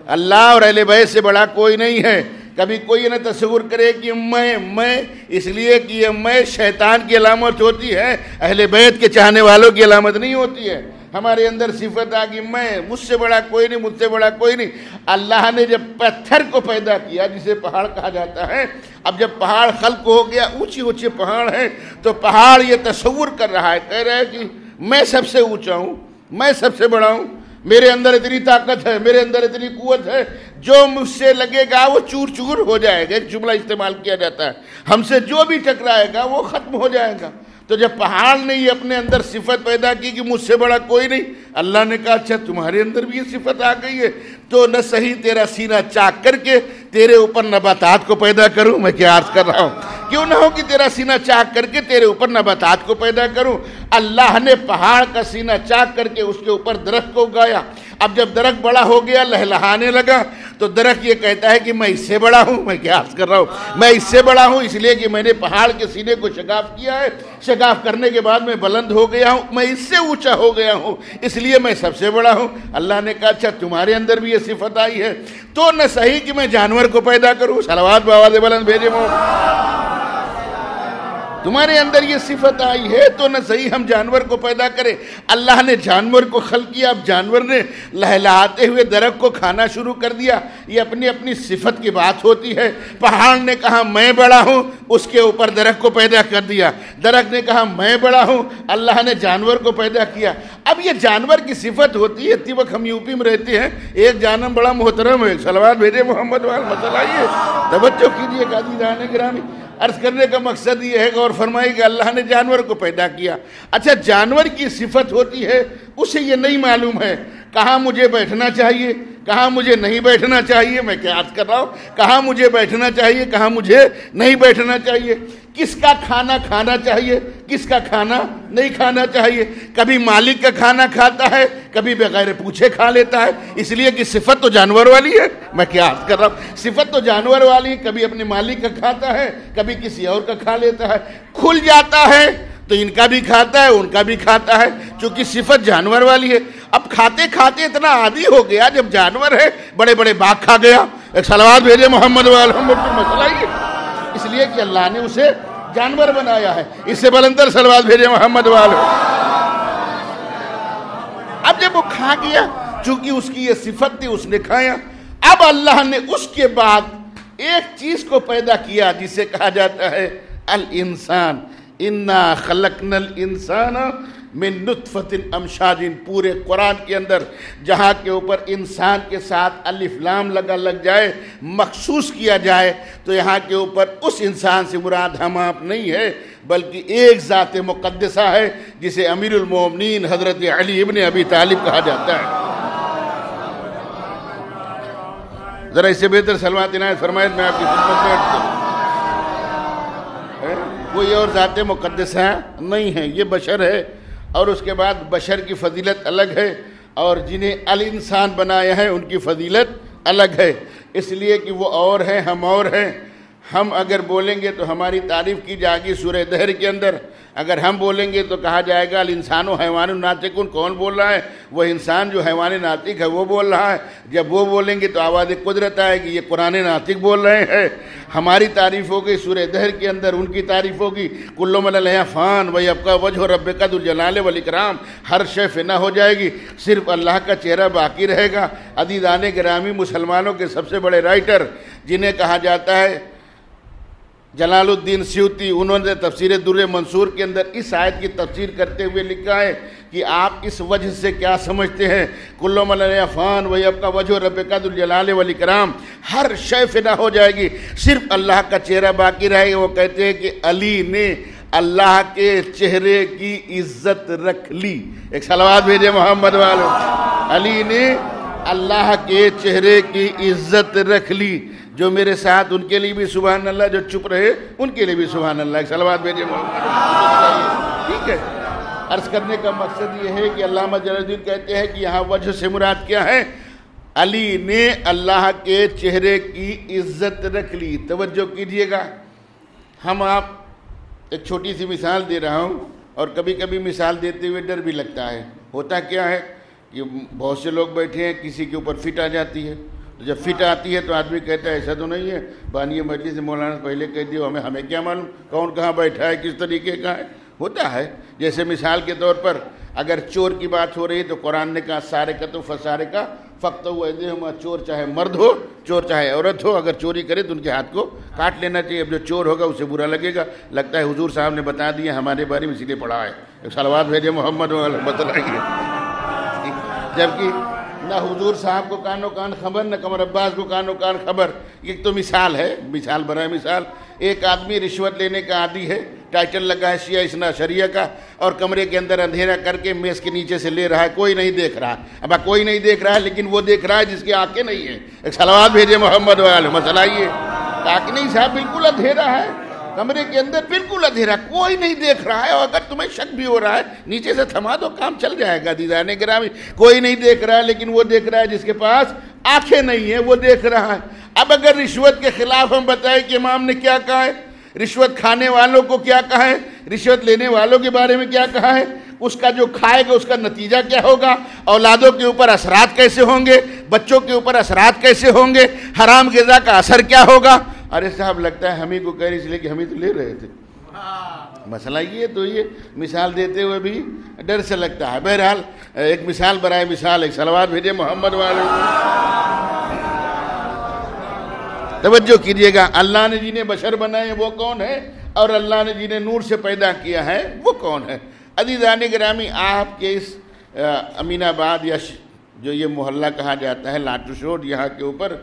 اللہ اور اہل بیت سے بڑا کوئی نہیں ہے. کبھی کوئی یہ نہ تصور کرے کہ میں اس لیے کہ یہ میں شیطان کی علامت ہوتی ہے, اہل بیت کے چاہنے والوں کی علامت نہیں ہوتی ہے. ہمارے اندر صفت آ گئی مجھ سے بڑا کوئی نہیں, مجھ سے بڑا کوئی نہیں. اللہ نے جب پتھر کو پیدا کیا, جسے پہاڑ کہا جاتا ہے, اب جب پہاڑ خلق ہو گیا, اونچے اونچے پہاڑ ہیں, تو پہاڑ یہ تصور کر رہا ہے, کہہ رہا ہے کہ میں سب سے اونچا ہوں, میں سب سے بڑا ہوں, میرے اندر اتنی طاقت ہے, میرے اندر اتنی قوت ہے, جو مجھ سے لگے گا وہ چور چور ہو جائے گا. ایک جملہ استعمال کیا جاتا ہے, ہم سے جو بھی ٹکرائے گا وہ ختم ہو جائے گا. تو جب پہاڑ نے یہ اپنے اندر صفت پیدا کی کہ مجھ سے بڑا کوئی نہیں, اللہ نے کہا اچھا تمہارے اندر بھی یہ صفت آ گئی ہے, تو نہ صحیح تیرا سینہ چاک کر کے تیرے اوپر نباتات کو پیدا کروں. میں کیا عرض کر رہا ہوں, کیوں نہ ہو کہ تیرا سینہ چاک کر کے تیرے اوپر نباتات کو پیدا کروں. اللہ نے پہاڑ کا سینہ چاک کر کے اس کے اوپر درخت کو اگایا. اب جب درخت بڑا ہو گیا, لہلہانے لگا, تو درخت یہ کہتا ہے کہ میں اس سے بڑا ہوں. میں کیا عرض کر رہا ہوں, میں اس سے بڑا ہوں اس لیے کہ میں نے پہاڑ کے سینے کو شگاف کیا ہے. شگاف کرنے کے بعد میں بلند ہو گیا ہوں, میں اس سے اونچا ہو گیا ہوں, اس لیے میں سب سے بڑا ہوں. اللہ نے کہا اچھا تمہارے اندر بھی یہ صفت آئی ہے, تو نہ صحیح کہ میں جانور کو پیدا کروں. صلوات بآواز بلند بھیجے تمہارے اندر یہ صفت آئی ہے, تو نہ صحیح ہم جانور کو پیدا کریں. اللہ نے جانور کو خلق کیا. اب جانور نے لہلاتے ہوئے درخت کو کھانا شروع کر دیا. یہ اپنی اپنی صفت کی بات ہوتی ہے. پہاڑ نے کہا میں بڑا ہوں, اس کے اوپر درخت کو پیدا کر دیا. درخت نے کہا میں بڑا ہوں, اللہ نے جانور کو پیدا کیا. اب یہ جانور کی صفت ہوتی ہے. اتی وقت ہم یوپی میں رہتے ہیں, ایک جانم بڑا محترم ہے, صلوات بھیجے محمد وال. مسئلہ یہ توجہ کیجیے عزیزان گرامی, عرض کرنے کا مقصد یہ ہے, غور فرمائیے کہ اللہ نے جانور کو پیدا کیا. اچھا جانور کی صفت ہوتی ہے, اسے یہ نہیں معلوم ہے کہاں مجھے بیٹھنا چاہیے, کہاں مجھے نہیں بیٹھنا چاہیے. میں کیا عرض کر رہا ہوں, کہاں مجھے بیٹھنا چاہیے, کہاں مجھے نہیں بیٹھنا چاہیے, کس کا کھانا کھانا چاہیے, کس کا کھانا نہیں کھانا چاہیے. کبھی مالک کا کھانا کھاتا ہے, کبھی بغیر پوچھے کھا لیتا ہے, اس لیے کہ صفت تو جانور والی ہے. میں کیا عرض کر رہا ہوں, صفت تو جانور والی, کبھی اپنے مالک کا کھاتا ہے, کبھی کسی اور کا کھا لیتا ہے. کھل جاتا ہے تو ان کا بھی کھاتا ہے, ان کا بھی کھاتا ہے, چونکہ صفت جانور والی ہے. اب کھاتے کھاتے اتنا عادی ہو گیا, جب جانور ہے بڑے بڑے باغ کھا گیا. ایک صلوات بھیجے محمد والے. مسئلہ یہ اس لیے کہ اللہ نے اسے جانور بنایا ہے. اس سے بلندر صلوات بھیجے محمد والے. اب جب وہ کھا گیا, چونکہ اس کی یہ صفت تھی, اس نے کھایا. اب اللہ نے اس کے بعد ایک چیز کو پیدا کیا جسے کہا جاتا ہے الانسان, انا خلقنا الانسان من نطفۃ امشاج، پورے قرآن کے اندر جہاں کے اوپر انسان کے ساتھ الف لام لگ جائے، مخصوص کیا جائے، تو یہاں کے اوپر اس انسان سے مراد ہم آپ نہیں ہے، بلکہ ایک ذات مقدسہ ہے جسے امیر المومنین حضرت علی ابن ابی طالب کہا جاتا ہے۔ ذرا اس سے بہتر سلوات عنایت فرمائے میں آپ کی خدمت میں عرض کروں۔ کوئی اور ذات مقدسہ نہیں ہے، یہ بشر ہے، اور اس کے بعد بشر کی فضیلت الگ ہے، اور جنہیں الانسان بنایا ہے ان کی فضیلت الگ ہے، اس لیے کہ وہ اور ہیں، ہم اور ہیں۔ ہم اگر بولیں گے تو ہماری تعریف کی جائے گی سورہ دہر کے اندر، اگر ہم بولیں گے تو کہا جائے گا الانسان و حیوان ناطقون، کون بول رہا ہے؟ وہ انسان جو حیوان ناطق ہے وہ بول رہا ہے۔ جب وہ بولیں گے تو آواز قدرت آئے گی، یہ قرآن ناطق بول رہے ہیں۔ ہماری تعریف ہوگی سورہ دہر کے اندر، ان کی تعریف ہوگی کل من علیہا فان ویبقی وجہ ربک ذو الجلال والاکرام، ہر شے فنا ہو جائے گی، صرف اللہ کا چہرہ باقی رہے گا۔ عزیزان گرامی، مسلمانوں کے سب سے بڑے رائٹر جنہیں کہا جاتا ہے جلال الدین سیوطی، انہوں نے تفسیر در منصور کے اندر اس آیت کی تفسیر کرتے ہوئے لکھا ہے کہ آپ اس وجہ سے کیا سمجھتے ہیں، کل من علیہا فان ویبقی وجہ ربک ذو الجلال والاکرام، ہر شے فنا ہو جائے گی، صرف اللہ کا چہرہ باقی رہے گا۔ وہ کہتے ہیں کہ علی نے اللہ کے چہرے کی عزت رکھ لی۔ ایک صلوات بھیجے محمد والو۔ علی نے اللہ کے چہرے کی عزت رکھ لی۔ جو میرے ساتھ ان کے لیے بھی سبحان اللہ، جو چپ رہے ان کے لیے بھی سبحان اللہ۔ ایک صلوات بھیجے محمد۔ ٹھیک ہے، عرض کرنے کا مقصد یہ ہے کہ علامہ جلال الدین کہتے ہیں کہ یہاں وجہ سے مراد کیا ہے؟ علی نے اللہ کے چہرے کی عزت رکھ لی۔ توجہ کیجئے گا، ہم آپ ایک چھوٹی سی مثال دے رہا ہوں، اور کبھی کبھی مثال دیتے ہوئے ڈر بھی لگتا ہے۔ ہوتا کیا ہے کہ بہت سے لوگ بیٹھے ہیں، کسی کے اوپر فٹ آ جاتی ہے، تو جب فٹ آتی ہے تو آدمی کہتا ہے ایسا تو نہیں ہے، بانی مجلس مولانا پہلے کہہ دیو، ہمیں کیا معلوم کون کہاں بیٹھا ہے، کس طریقے کا ہے۔ ہوتا ہے، جیسے مثال کے طور پر اگر چور کی بات ہو رہی ہے تو قرآن نے کہا سارقۃ فسارقہ فاقطعوا ایدیہما، چور چاہے مرد ہو، چور چاہے عورت ہو، اگر چوری کرے تو ان کے ہاتھ کو کاٹ لینا چاہیے۔ اب جو چور ہوگا اسے برا لگے گا، لگتا ہے حضور صاحب نے بتا دیا ہمارے بارے میں، اسی لیے پڑھا ہے۔ ایک صلوات بھیجے محمد بتلائیے۔ جبکہ نہ حضور صاحب کو کانو کان خبر، نہ قمر عباس کو کانو کان خبر۔ یہ تو مثال ہے، مثال برائے مثال۔ ایک آدمی رشوت لینے کا عادی ہے، ٹائٹل لگا ہے شیعہ اثنا عشریہ کا، اور کمرے کے اندر اندھیرا کر کے میز کے نیچے سے لے رہا ہے، کوئی نہیں دیکھ رہا۔ اب کوئی نہیں دیکھ رہا ہے، لیکن وہ دیکھ رہا ہے جس کی آنکھیں نہیں ہیں۔ ایک صلوات بھیجے محمد والے۔ مسئلہ یہ آنکھ نہیں صاحب، بالکل اندھیرا ہے، کمرے کے اندر بالکل اندھیرا، کوئی نہیں دیکھ رہا ہے، اور اگر تمہیں شک بھی ہو رہا ہے نیچے سے تھما دو، کام چل جائے گا۔ عزیزان گرامی، کوئی نہیں دیکھ رہا ہے، لیکن وہ دیکھ رہا ہے جس کے پاس آنکھیں نہیں ہیں، وہ دیکھ رہا ہے۔ اب اگر رشوت کے خلاف ہم بتائیں کہ امام نے کیا کہا ہے، رشوت کھانے والوں کو کیا کہا ہے، رشوت لینے والوں کے بارے میں کیا کہا ہے، اس کا جو کھائے گا اس کا نتیجہ کیا ہوگا، اولادوں کے اوپر اثرات کیسے ہوں گے، بچوں کے اوپر اثرات کیسے ہوں گے، حرام غذا کا اثر کیا ہوگا۔ ارے صاحب لگتا ہے ہم ہی کو کہہ رہے، اس لیے کہ ہم ہی تو لے رہے تھے۔ مسئلہ یہ تو یہ مثال دیتے ہوئے بھی ڈر سے لگتا ہے۔ بہرحال ایک مثال برائے مثال، ایک صلوات بھیجے محمد والے۔ توجہ کیجئے گا، اللہ نے جنہیں بشر بنائے وہ کون ہے، اور اللہ نے جنہیں نور سے پیدا کیا ہے وہ کون ہے۔ عزیزان گرامی، آپ کے اس امین آباد یا جو یہ محلہ کہا جاتا ہے لاٹو شوٹ، یہاں کے اوپر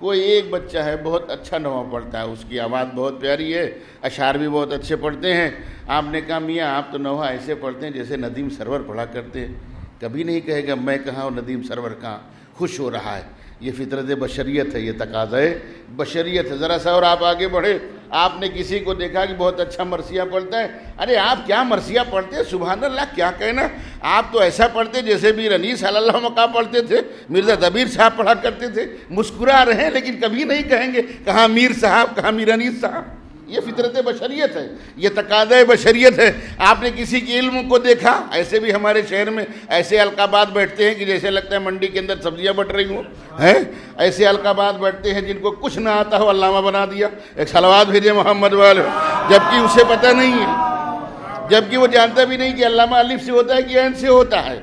کوئی ایک بچہ ہے بہت اچھا نغمہ پڑھتا ہے، اس کی آواز بہت پیاری ہے، اشعار بھی بہت اچھے پڑھتے ہیں۔ آپ نے کہا میاں آپ تو نغمہ ایسے پڑھتے ہیں جیسے ندیم سرور پڑھا کرتے ہیں، کبھی نہیں کہے گا میں کہاں اور ندیم سرور کہاں، خوش ہو رہا ہے۔ یہ فطرت بشریت ہے، یہ تقاضۂ بشریت ہے۔ ذرا سا اور آپ آگے بڑھے، آپ نے کسی کو دیکھا کہ بہت اچھا مرثیہ پڑھتا ہے، ارے آپ کیا مرثیہ پڑھتے ہیں، سبحان اللہ کیا کہنا، آپ تو ایسا پڑھتے جیسے میر انیس صلی اللہ علیہ وسلم پڑھتے تھے، مرزا دبیر صاحب پڑھا کرتے تھے۔ مسکرا رہے ہیں لیکن کبھی نہیں کہیں گے کہاں میر صاحب، کہاں میر انیس صاحب۔ یہ فطرت بشریت ہے، یہ تقاضۂ بشریت ہے۔ آپ نے کسی کے علم کو دیکھا، ایسے بھی ہمارے شہر میں ایسے القابات بیٹھتے ہیں کہ جیسے لگتا ہے منڈی کے اندر سبزیاں بٹ رہی ہوں، ہیں ایسے القابات بیٹھتے ہیں جن کو کچھ نہ آتا ہو علامہ بنا دیا۔ ایک صلوات بھیجے محمد والے، جبکہ اسے پتہ نہیں ہے، جبکہ وہ جانتا بھی نہیں کہ علامہ الف سے ہوتا ہے کہ عین سے ہوتا ہے۔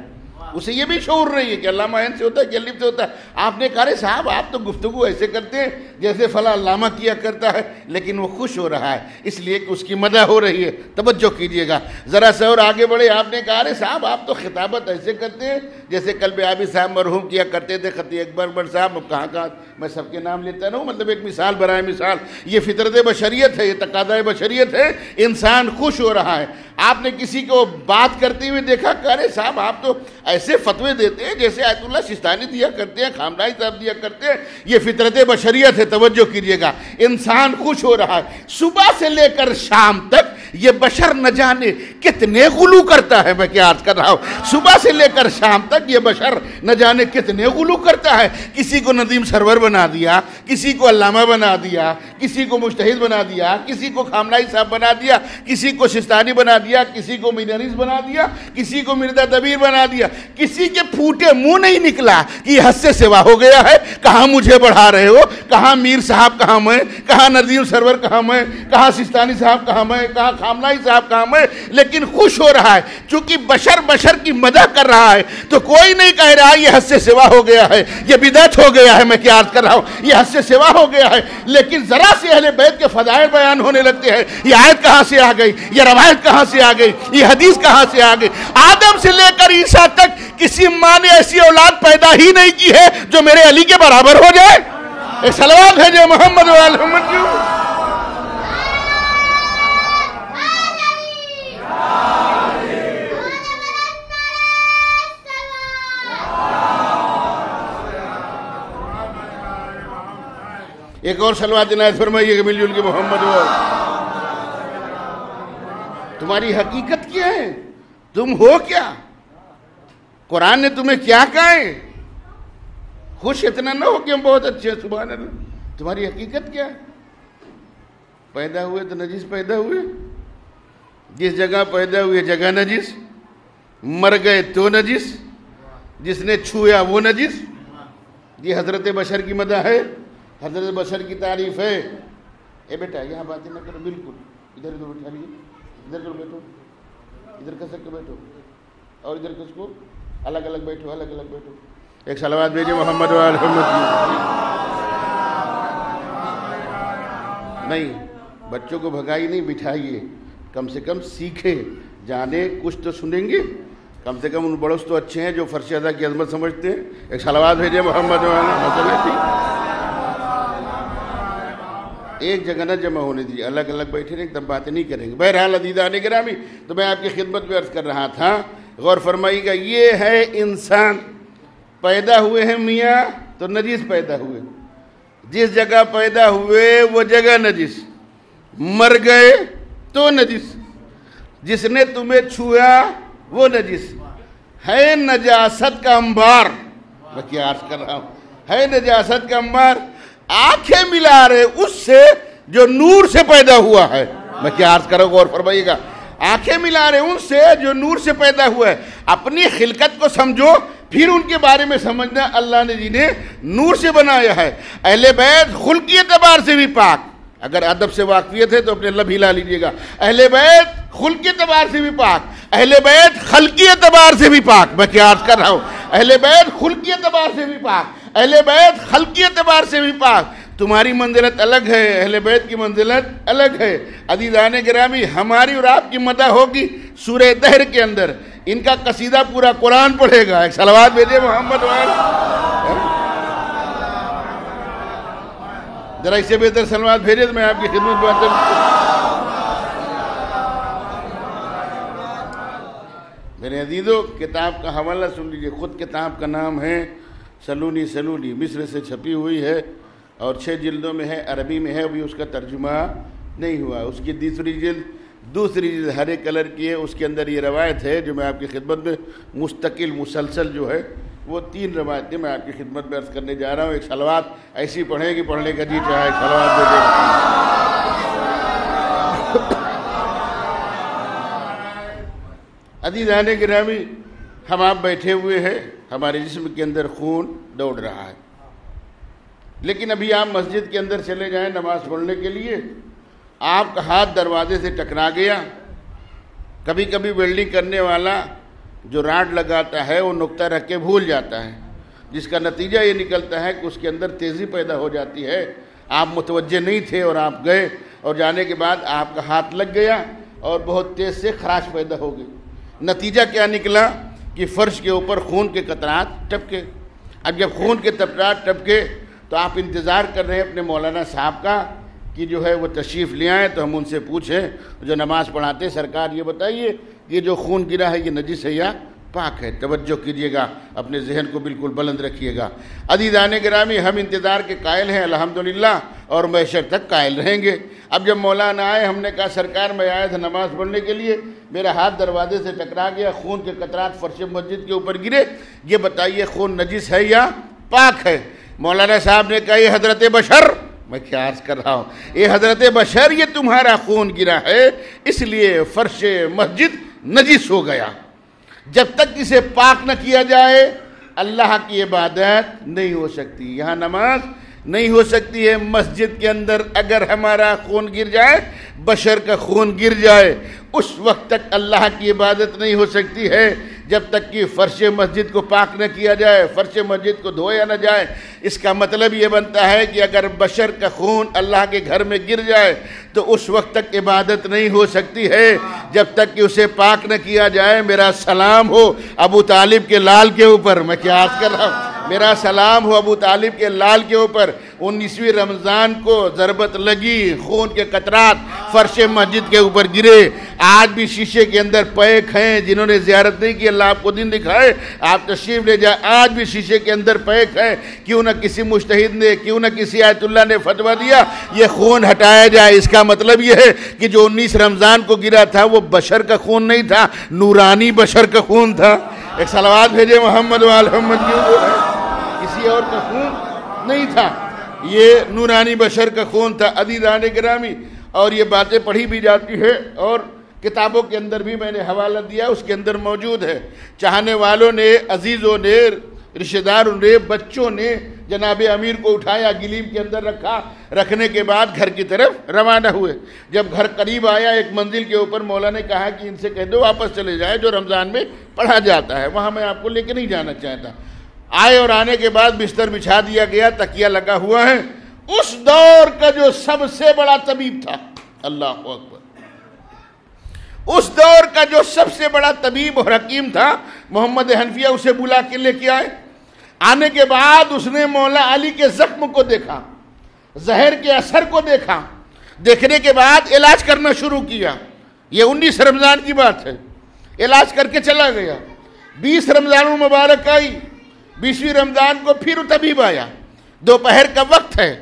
اسے یہ بھی شعور نہیں ہے کہ علامہ عین سے ہوتا ہے کہ الف سے ہوتا ہے. آپ نے کہا رہے صاحب آپ تو گفتگو ایسے کرتے ہیں جیسے فلاں علامہ کیا کرتا ہے, لیکن وہ خوش ہو رہا ہے اس لیے کہ اس کی مدح ہو رہی ہے. توجہ کیجئے گا ذرا سا اور آگے بڑھے. آپ نے کہا رہے صاحب آپ تو خطابت ایسے کرتے ہیں جیسے قلب عابد صاحب مرحوم کیا کرتے تھے, خطیب اکبر صاحب. اب کہاں میں سب کے نام لیتا رہوں, مطلب ایک مثال برائے مثال. یہ فطرت بشریت ہے, یہ تقاضۂ بشریت ہے. انسان خوش ہو رہا ہے. آپ نے کسی کو بات کرتے ہوئے دیکھا, کہہ رہے صاحب آپ تو ایسے فتوے دیتے ہیں جیسے آیت اللہ سستانی دیا کرتے ہیں, خامنہئی صاحب دیا کرتے ہیں. یہ فطرت بشریت ہے. توجہ کیجئے گا, انسان خوش ہو رہا ہے. صبح سے لے کر شام تک یہ بشر نہ جانے کتنے غلو کرتا ہے. میں کیا عرض کر رہا ہوں, صبح سے لے کر شام تک یہ بشر نہ جانے کتنے غلو کرتا ہے. کسی کو ندیم سرور بنا دیا, کسی کو علامہ بنا دیا, کسی کو مجتہد بنا دیا, کسی کو خامنہئی صاحب بنا دیا, کسی کو سستانی بنا دیا, کسی کو مینریز بنا دیا, کسی کو مرزا دبیر بنا دیا. کسی کے پھوٹے منہ نہیں نکلا کہ یہ حد سے سوا ہو گیا ہے. کہاں مجھے بڑھا رہے ہو, کہاں میر صاحب کہاں میں, کہاں ندیم سرور کہاں میں, کہاں سستانی صاحب کہاں میں, کہاں خامنہئی صاحب کہاں میں. لیکن خوش ہو رہا ہے چونکہ بشر کی مدح کر رہا ہے. تو کوئی نہیں کہہ رہا یہ حد سے سوا ہو گیا ہے, یہ بدعت ہو گیا ہے. میں کیا عرض کر رہا ہوں, یہ حد سے سوا ہو گیا ہے. لیکن ذرا سے اہل بیت کے فضائل بیان ہونے لگتے ہیں. یہ آیت کہاں سے آ گئی, یہ روایت کہاں سے آ گئی, یہ حدیث کہاں سے آ گئی. آدم سے لے کر عیسیٰ تک کسی ماں نے ایسی اولاد پیدا ہی نہیں کی ہے جو میرے علی کے برابر ہو جائے. ایک صلوات ہے جو محمد و آل محمد کی. ایک اور صلوات عنایت فرمائیے کہ مل جل کے محمد و تمہاری حقیقت کیا ہے, تم ہو کیا, قرآن نے تمہیں کیا کہا ہے. خوش اتنا نہ ہو کہ ہم بہت اچھے ہیں, سبحان اللہ. تمہاری حقیقت کیا ہے. پیدا ہوئے تو نجس پیدا ہوئے, جس جگہ پیدا ہوئے جگہ نجس, مر گئے تو نجس, جس نے چھویا وہ نجس. یہ حضرت بشر کی مدح ہے, حضرت بشر کی تعریف ہے. اے بیٹا یہاں باتیں نہ کرو, بالکل ادھر ادھر بیٹھا لیجیے, ادھر کر بیٹھو, ادھر کر سکتے بیٹھو, اور ادھر کس کو الگ الگ بیٹھو, الگ الگ بیٹھو. ایک صلوات بھیجے محمد و آل محمد کی. نہیں, بچوں کو بھگائی نہیں, بٹھائیے, کم سے کم سیکھے, جانے, کچھ تو سنیں گے. کم سے کم ان بڑوس تو اچھے ہیں جو فرش ادا کی عظمت سمجھتے ہیں. ایک صلوات بھیجے محمد و آل محمد. ایک جگہ نہ جمع ہونے دیجیے, الگ الگ بیٹھے رہے, ایک دم باتیں نہیں کریں گے. بہرحال عزیزان گرامی, تو میں آپ کی خدمت میں عرض کر رہا تھا, غور فرمائیے گا. یہ ہے انسان, پیدا ہوئے ہیں میاں تو نجس پیدا ہوئے, جس جگہ پیدا ہوئے وہ جگہ نجس, مر گئے تو نجس, جس نے تمہیں چھویا وہ نجس. ہے نجاست کا انبار. میں کیا عرض کر رہا ہوں, ہے نجاست کا انبار. آنکھیں ملا رہے اس سے جو نور سے پیدا ہوا ہے. میں کیا عرض کر رہا ہوں, غور فرمائیے گا. آنکھیں ملا رہے ان سے جو نور سے پیدا ہوا ہے. اپنی خلقت کو سمجھو, پھر ان کے بارے میں سمجھنا اللہ نے جنہیں نور سے بنایا ہے. اہل بیت خلقی اعتبار سے بھی پاک, اگر ادب سے واقفیت ہے تو اپنے لب ہلا لیجئے گا. اہل بیت خلقی اعتبار سے بھی پاک, اہل بیت خلقی اعتبار سے بھی پاک. میں کیا عرض کر رہا ہوں, اہل بیت خلقی اعتبار سے بھی پاک, اہل بیت خلقی اعتبار سے بھی پاک. تمہاری منزلت الگ ہے, اہل بیت کی منزلت الگ ہے. عزیزان گرامی, ہماری اور آپ کی مدح ہوگی سورہ دہر کے اندر. ان کا قصیدہ پورا قرآن پڑھے گا. ایک صلوات بھیجے محمد وال. ذرا اس سے بہتر صلوات بھیجے تو میں آپ کی خدمت میں. میرے عزیزو, کتاب کا حوالہ سن لیجیے. خود کتاب کا نام ہے سلونی سلونی, مصر سے چھپی ہوئی ہے اور 6 جلدوں میں ہے, عربی میں ہے, ابھی اس کا ترجمہ نہیں ہوا. اس کی دوسری جلد ہرے کلر کی ہے. اس کے اندر یہ روایت ہے جو میں آپ کی خدمت میں مستقل مسلسل جو ہے وہ 3 روایتیں میں آپ کی خدمت میں عرض کرنے جا رہا ہوں. ایک صلوات ایسی پڑھیں کہ پڑھنے کا جی چاہے. ایک صلوات دے عزیزان گرامی, ہم آپ بیٹھے ہوئے ہیں, ہمارے جسم کے اندر خون دوڑ رہا ہے, لیکن ابھی آپ مسجد کے اندر چلے جائیں نماز پڑھنے کے لیے, آپ کا ہاتھ دروازے سے ٹکرا گیا. کبھی کبھی ویلڈنگ کرنے والا جو راڈ لگاتا ہے وہ نقطہ رکھ کے بھول جاتا ہے، جس کا نتیجہ یہ نکلتا ہے کہ اس کے اندر تیزی پیدا ہو جاتی ہے۔ آپ متوجہ نہیں تھے اور آپ گئے، اور جانے کے بعد آپ کا ہاتھ لگ گیا اور بہت تیز سے خراش پیدا ہو گئی۔ نتیجہ کیا نکلا کہ فرش کے اوپر خون کے قطرات ٹپکے۔ اب جب خون کے قطرات ٹپکے تو آپ انتظار کر رہے ہیں اپنے مولانا صاحب کا کہ جو ہے وہ تشریف لے آئیں تو ہم ان سے پوچھیں، جو نماز پڑھاتے، سرکار یہ بتائیے یہ جو خون گرا ہے یہ نجس ہے یا پاک ہے؟ توجہ کیجئے گا، اپنے ذہن کو بالکل بلند رکھیے گا۔ عزیزان گرامی، ہم انتظار کے قائل ہیں الحمدللہ، اور محشر تک قائل رہیں گے۔ اب جب مولانا آئے، ہم نے کہا سرکار میں آیا تھا نماز پڑھنے کے لیے، میرا ہاتھ دروازے سے ٹکرا گیا، خون کے قطرات فرش مسجد کے اوپر گرے، یہ بتائیے خون نجس ہے یا پاک ہے؟ مولانا صاحب نے کہا یہ حضرت بشر، میں کیا عرض کر رہا ہوں، یہ حضرت بشر، یہ تمہارا خون گرا ہے اس لیے فرش مسجد نجس ہو گیا۔ جب تک اسے پاک نہ کیا جائے اللہ کی عبادت نہیں ہو سکتی، یہاں نماز نہیں ہو سکتی ہے۔ مسجد کے اندر اگر ہمارا خون گر جائے، بشر کا خون گر جائے، اس وقت تک اللہ کی عبادت نہیں ہو سکتی ہے جب تک کہ فرش مسجد کو پاک نہ کیا جائے، فرش مسجد کو دھویا نہ جائے۔ اس کا مطلب یہ بنتا ہے کہ اگر بشر کا خون اللہ کے گھر میں گر جائے تو اس وقت تک عبادت نہیں ہو سکتی ہے جب تک کہ اسے پاک نہ کیا جائے۔ میرا سلام ہو ابو طالب کے لال کے اوپر، میں کیا عرض کر رہا ہوں، میرا سلام ہو ابو طالب کے لال کے اوپر۔ 19ویں رمضان کو ضربت لگی، خون کے قطرات فرش مسجد کے اوپر گرے۔ آج بھی شیشے کے اندر پیک ہیں، جنہوں نے زیارت نہیں کی اللہ آپ کو دن دکھائے، آپ تشریف لے جائیں، آج بھی شیشے کے اندر پیک ہے۔ کیوں نہ کسی مجتہد نے، کیوں نہ کسی آیت اللہ نے فتویٰ دیا یہ خون ہٹایا جائے۔ اس کا مطلب یہ ہے کہ جو 19 رمضان کو گرا تھا وہ بشر کا خون نہیں تھا، نورانی بشر کا خون تھا۔ ایک صلوات بھیجے محمد و آل محمد کی، کسی اور کا خون نہیں تھا، یہ نورانی بشر کا خون تھا۔ عزیزان گرامی، اور یہ باتیں پڑھی بھی جاتی ہے اور کتابوں کے اندر بھی میں نے حوالہ دیا، اس کے اندر موجود ہے۔ چاہنے والوں نے، عزیزوں نے، رشتہ داروں نے، بچوں نے جناب امیر کو اٹھایا، گلیم کے اندر رکھا، رکھنے کے بعد گھر کی طرف روانہ ہوئے۔ جب گھر قریب آیا ایک منزل کے اوپر، مولا نے کہا کہ ان سے کہہ دو واپس چلے جائے جو رمضان میں پڑھا جاتا ہے، وہاں میں آپ کو لے کے نہیں جانا چاہتا۔ آئے اور آنے کے بعد بستر بچھا دیا گیا، تکیہ لگا ہوا ہے۔ اس دور کا جو سب سے بڑا طبیب تھا، اللہ اکبر، اس دور کا جو سب سے بڑا طبیب اور حکیم تھا محمد حنفیہ، اسے بلا کے لے کے آئے۔ آنے کے بعد اس نے مولا علی کے زخم کو دیکھا، زہر کے اثر کو دیکھا، دیکھنے کے بعد علاج کرنا شروع کیا۔ یہ 19 رمضان کی بات ہے، علاج کر کے چلا گیا۔ 20 رمضان مبارک آئی، 20ویں رمضان کو پھر طبیب آیا۔ دوپہر کا وقت ہے،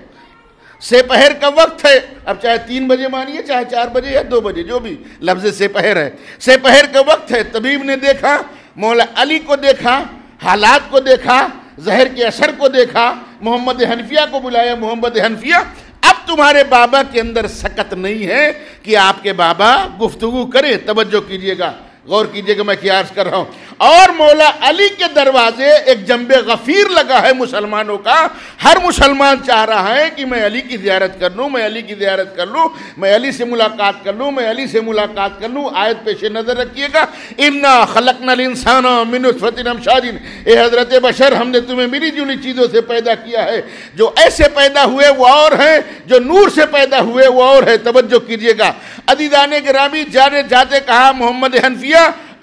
سپہر کا وقت ہے، اب چاہے 3 بجے مانیے، چاہے 4 بجے یا 2 بجے، جو بھی لفظ سپہر ہے، سپہر کا وقت ہے۔ طبیب نے دیکھا، مولا علی کو دیکھا، حالات کو دیکھا، زہر کے اثر کو دیکھا، محمد حنفیہ کو بلایا۔ محمد حنفیہ، اب تمہارے بابا کے اندر سکت نہیں ہے کہ آپ کے بابا گفتگو کریں۔ توجہ کیجئے گا، غور کیجئے گا میں کیا عرض کر رہا ہوں۔ اور مولا علی کے دروازے ایک جنب غفیر لگا ہے مسلمانوں کا۔ ہر مسلمان چاہ رہا ہے کہ میں علی کی زیارت کر لوں، میں علی کی زیارت کر لوں، میں علی سے ملاقات کر لوں، میں علی سے ملاقات کر لوں۔ آیت پیش نظر رکھیے گا، انا خلقنا الانسان من نطفۃ امشاج، اے حضرت بشر، ہم نے تمہیں ملی جلی چیزوں سے پیدا کیا ہے۔ جو ایسے پیدا ہوئے وہ اور ہیں، جو نور سے پیدا ہوئے وہ اور ہے۔ توجہ کیجئے گا عزیزان گرامی، جانے جاتے کہا محمد حنفیہ،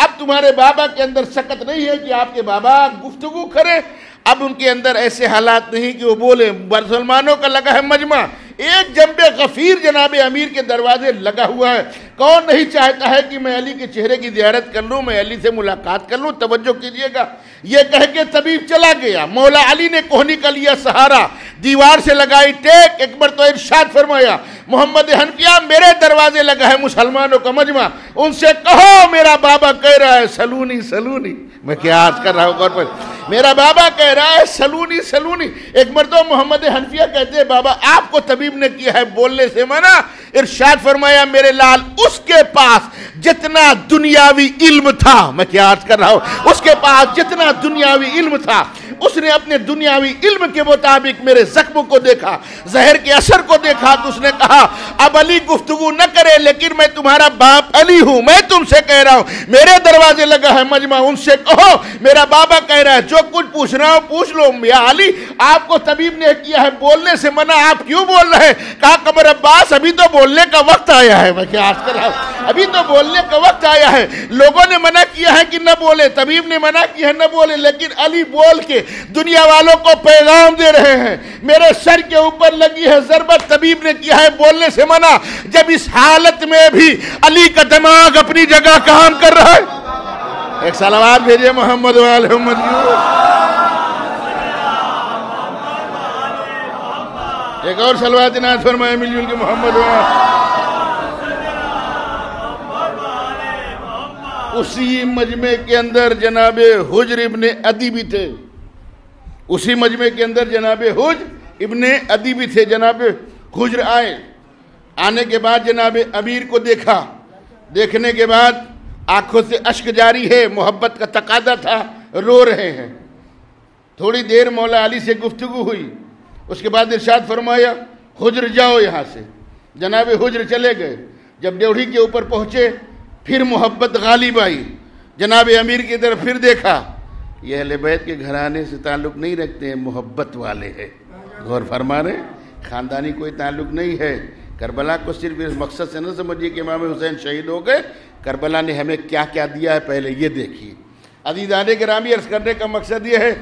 اب تمہارے بابا کے اندر سکت نہیں ہے کہ آپ کے بابا گفتگو کریں۔ اب ان کے اندر ایسے حالات نہیں کہ وہ بولے۔ مسلمانوں کا لگا ہے مجمع، ایک جنب غفیر جناب امیر کے دروازے لگا ہوا ہے۔ کون نہیں چاہتا ہے کہ میں علی کے چہرے کی زیارت کر لوں، میں علی سے ملاقات کر لوں۔ توجہ کیجئے گا، یہ کہہ کے طبیب چلا گیا۔ مولا علی نے کوہنی کا لیا سہارا، دیوار سے لگائی ٹیک، ایک بار تو ارشاد فرمایا، محمد حنفیہ میرے دروازے لگا ہے مسلمانوں کا مجمع، ان سے کہو میرا بابا کہہ رہا ہے سلونی سلونی۔ میں کیا عرض کر رہا ہوں غور پر، میرا بابا کہہ رہا ہے سلونی سلونی۔ ایک مرتبہ محمد حنفیہ کہتے ہیں بابا آپ کو طبیب نے کیا ہے بولنے سے منع، ارشاد فرمایا میرے لال اس کے پاس جتنا دنیاوی علم تھا، میں کیا عرض کر رہا ہوں، اس کے پاس جتنا دنیاوی علم تھا، اس نے اپنے دنیاوی علم کے مطابق میرے زخم کو دیکھا، زہر کے اثر کو دیکھا، تو اس نے کہا اب علی گفتگو نہ کرے، لیکن میں تمہارا باپ علی ہوں، میں تم سے کہہ رہا ہوں، میرے دروازے لگا ہے مجمع، ان سے کہو میرا بابا کہہ رہا ہے جو کچھ پوچھ رہا ہوں پوچھ لو۔ یا علی، آپ کو طبیب نے کیا ہے بولنے سے منع، آپ کیوں بول رہے ہیں؟ کہا قمر عباس ابھی تو بولنے کا وقت آیا ہے، میں کیا عرض کر رہا ہوں، ابھی تو بولنے کا وقت آیا ہے۔ لوگوں نے منع کیا ہے کہ نہ بولے، طبیب نے منع کیا ہے نہ بولے، لیکن علی بول کے دنیا والوں کو پیغام دے رہے ہیں۔ میرے سر کے اوپر لگی ہے ضربت، طبیب نے کیا ہے بولنے سے منع، جب اس حالت میں بھی علی کا دماغ اپنی جگہ کام کر رہا ہے۔ ایک صلوات بھیجئے محمد و آل محمد۔ ایک اور صلوات عنایت فرمائے مل جل کے محمد و آل۔ اسی مجمع کے اندر جناب حجر ابن عدی بھی تھے، اسی مجمع کے اندر جناب حجر ابن عدی بھی تھے۔ جناب حجر آنے کے بعد جناب امیر کو دیکھا، دیکھنے کے بعد آنکھوں سے اشک جاری ہے، محبت کا تقاضا تھا، رو رہے ہیں۔ تھوڑی دیر مولا علی سے گفتگو ہوئی، اس کے بعد ارشاد فرمایا حجر جاؤ یہاں سے۔ جناب حجر چلے گئے، جب ڈیوڑھی کے اوپر پہنچے پھر محبت غالب آئی، جناب امیر کی طرف پھر دیکھا، یہ اہل بیت کے گھرانے سے تعلق نہیں رکھتے ہیں، محبت والے ہیں۔ غور فرما رہے، خاندانی کوئی تعلق نہیں ہے۔ کربلا کو صرف اس مقصد سے نہ سمجھیے کہ امام حسین شہید ہو گئے، کربلا نے ہمیں کیا کیا دیا ہے پہلے یہ دیکھیے۔ عزیزان گرامی، عرض کرنے کا مقصد یہ ہے،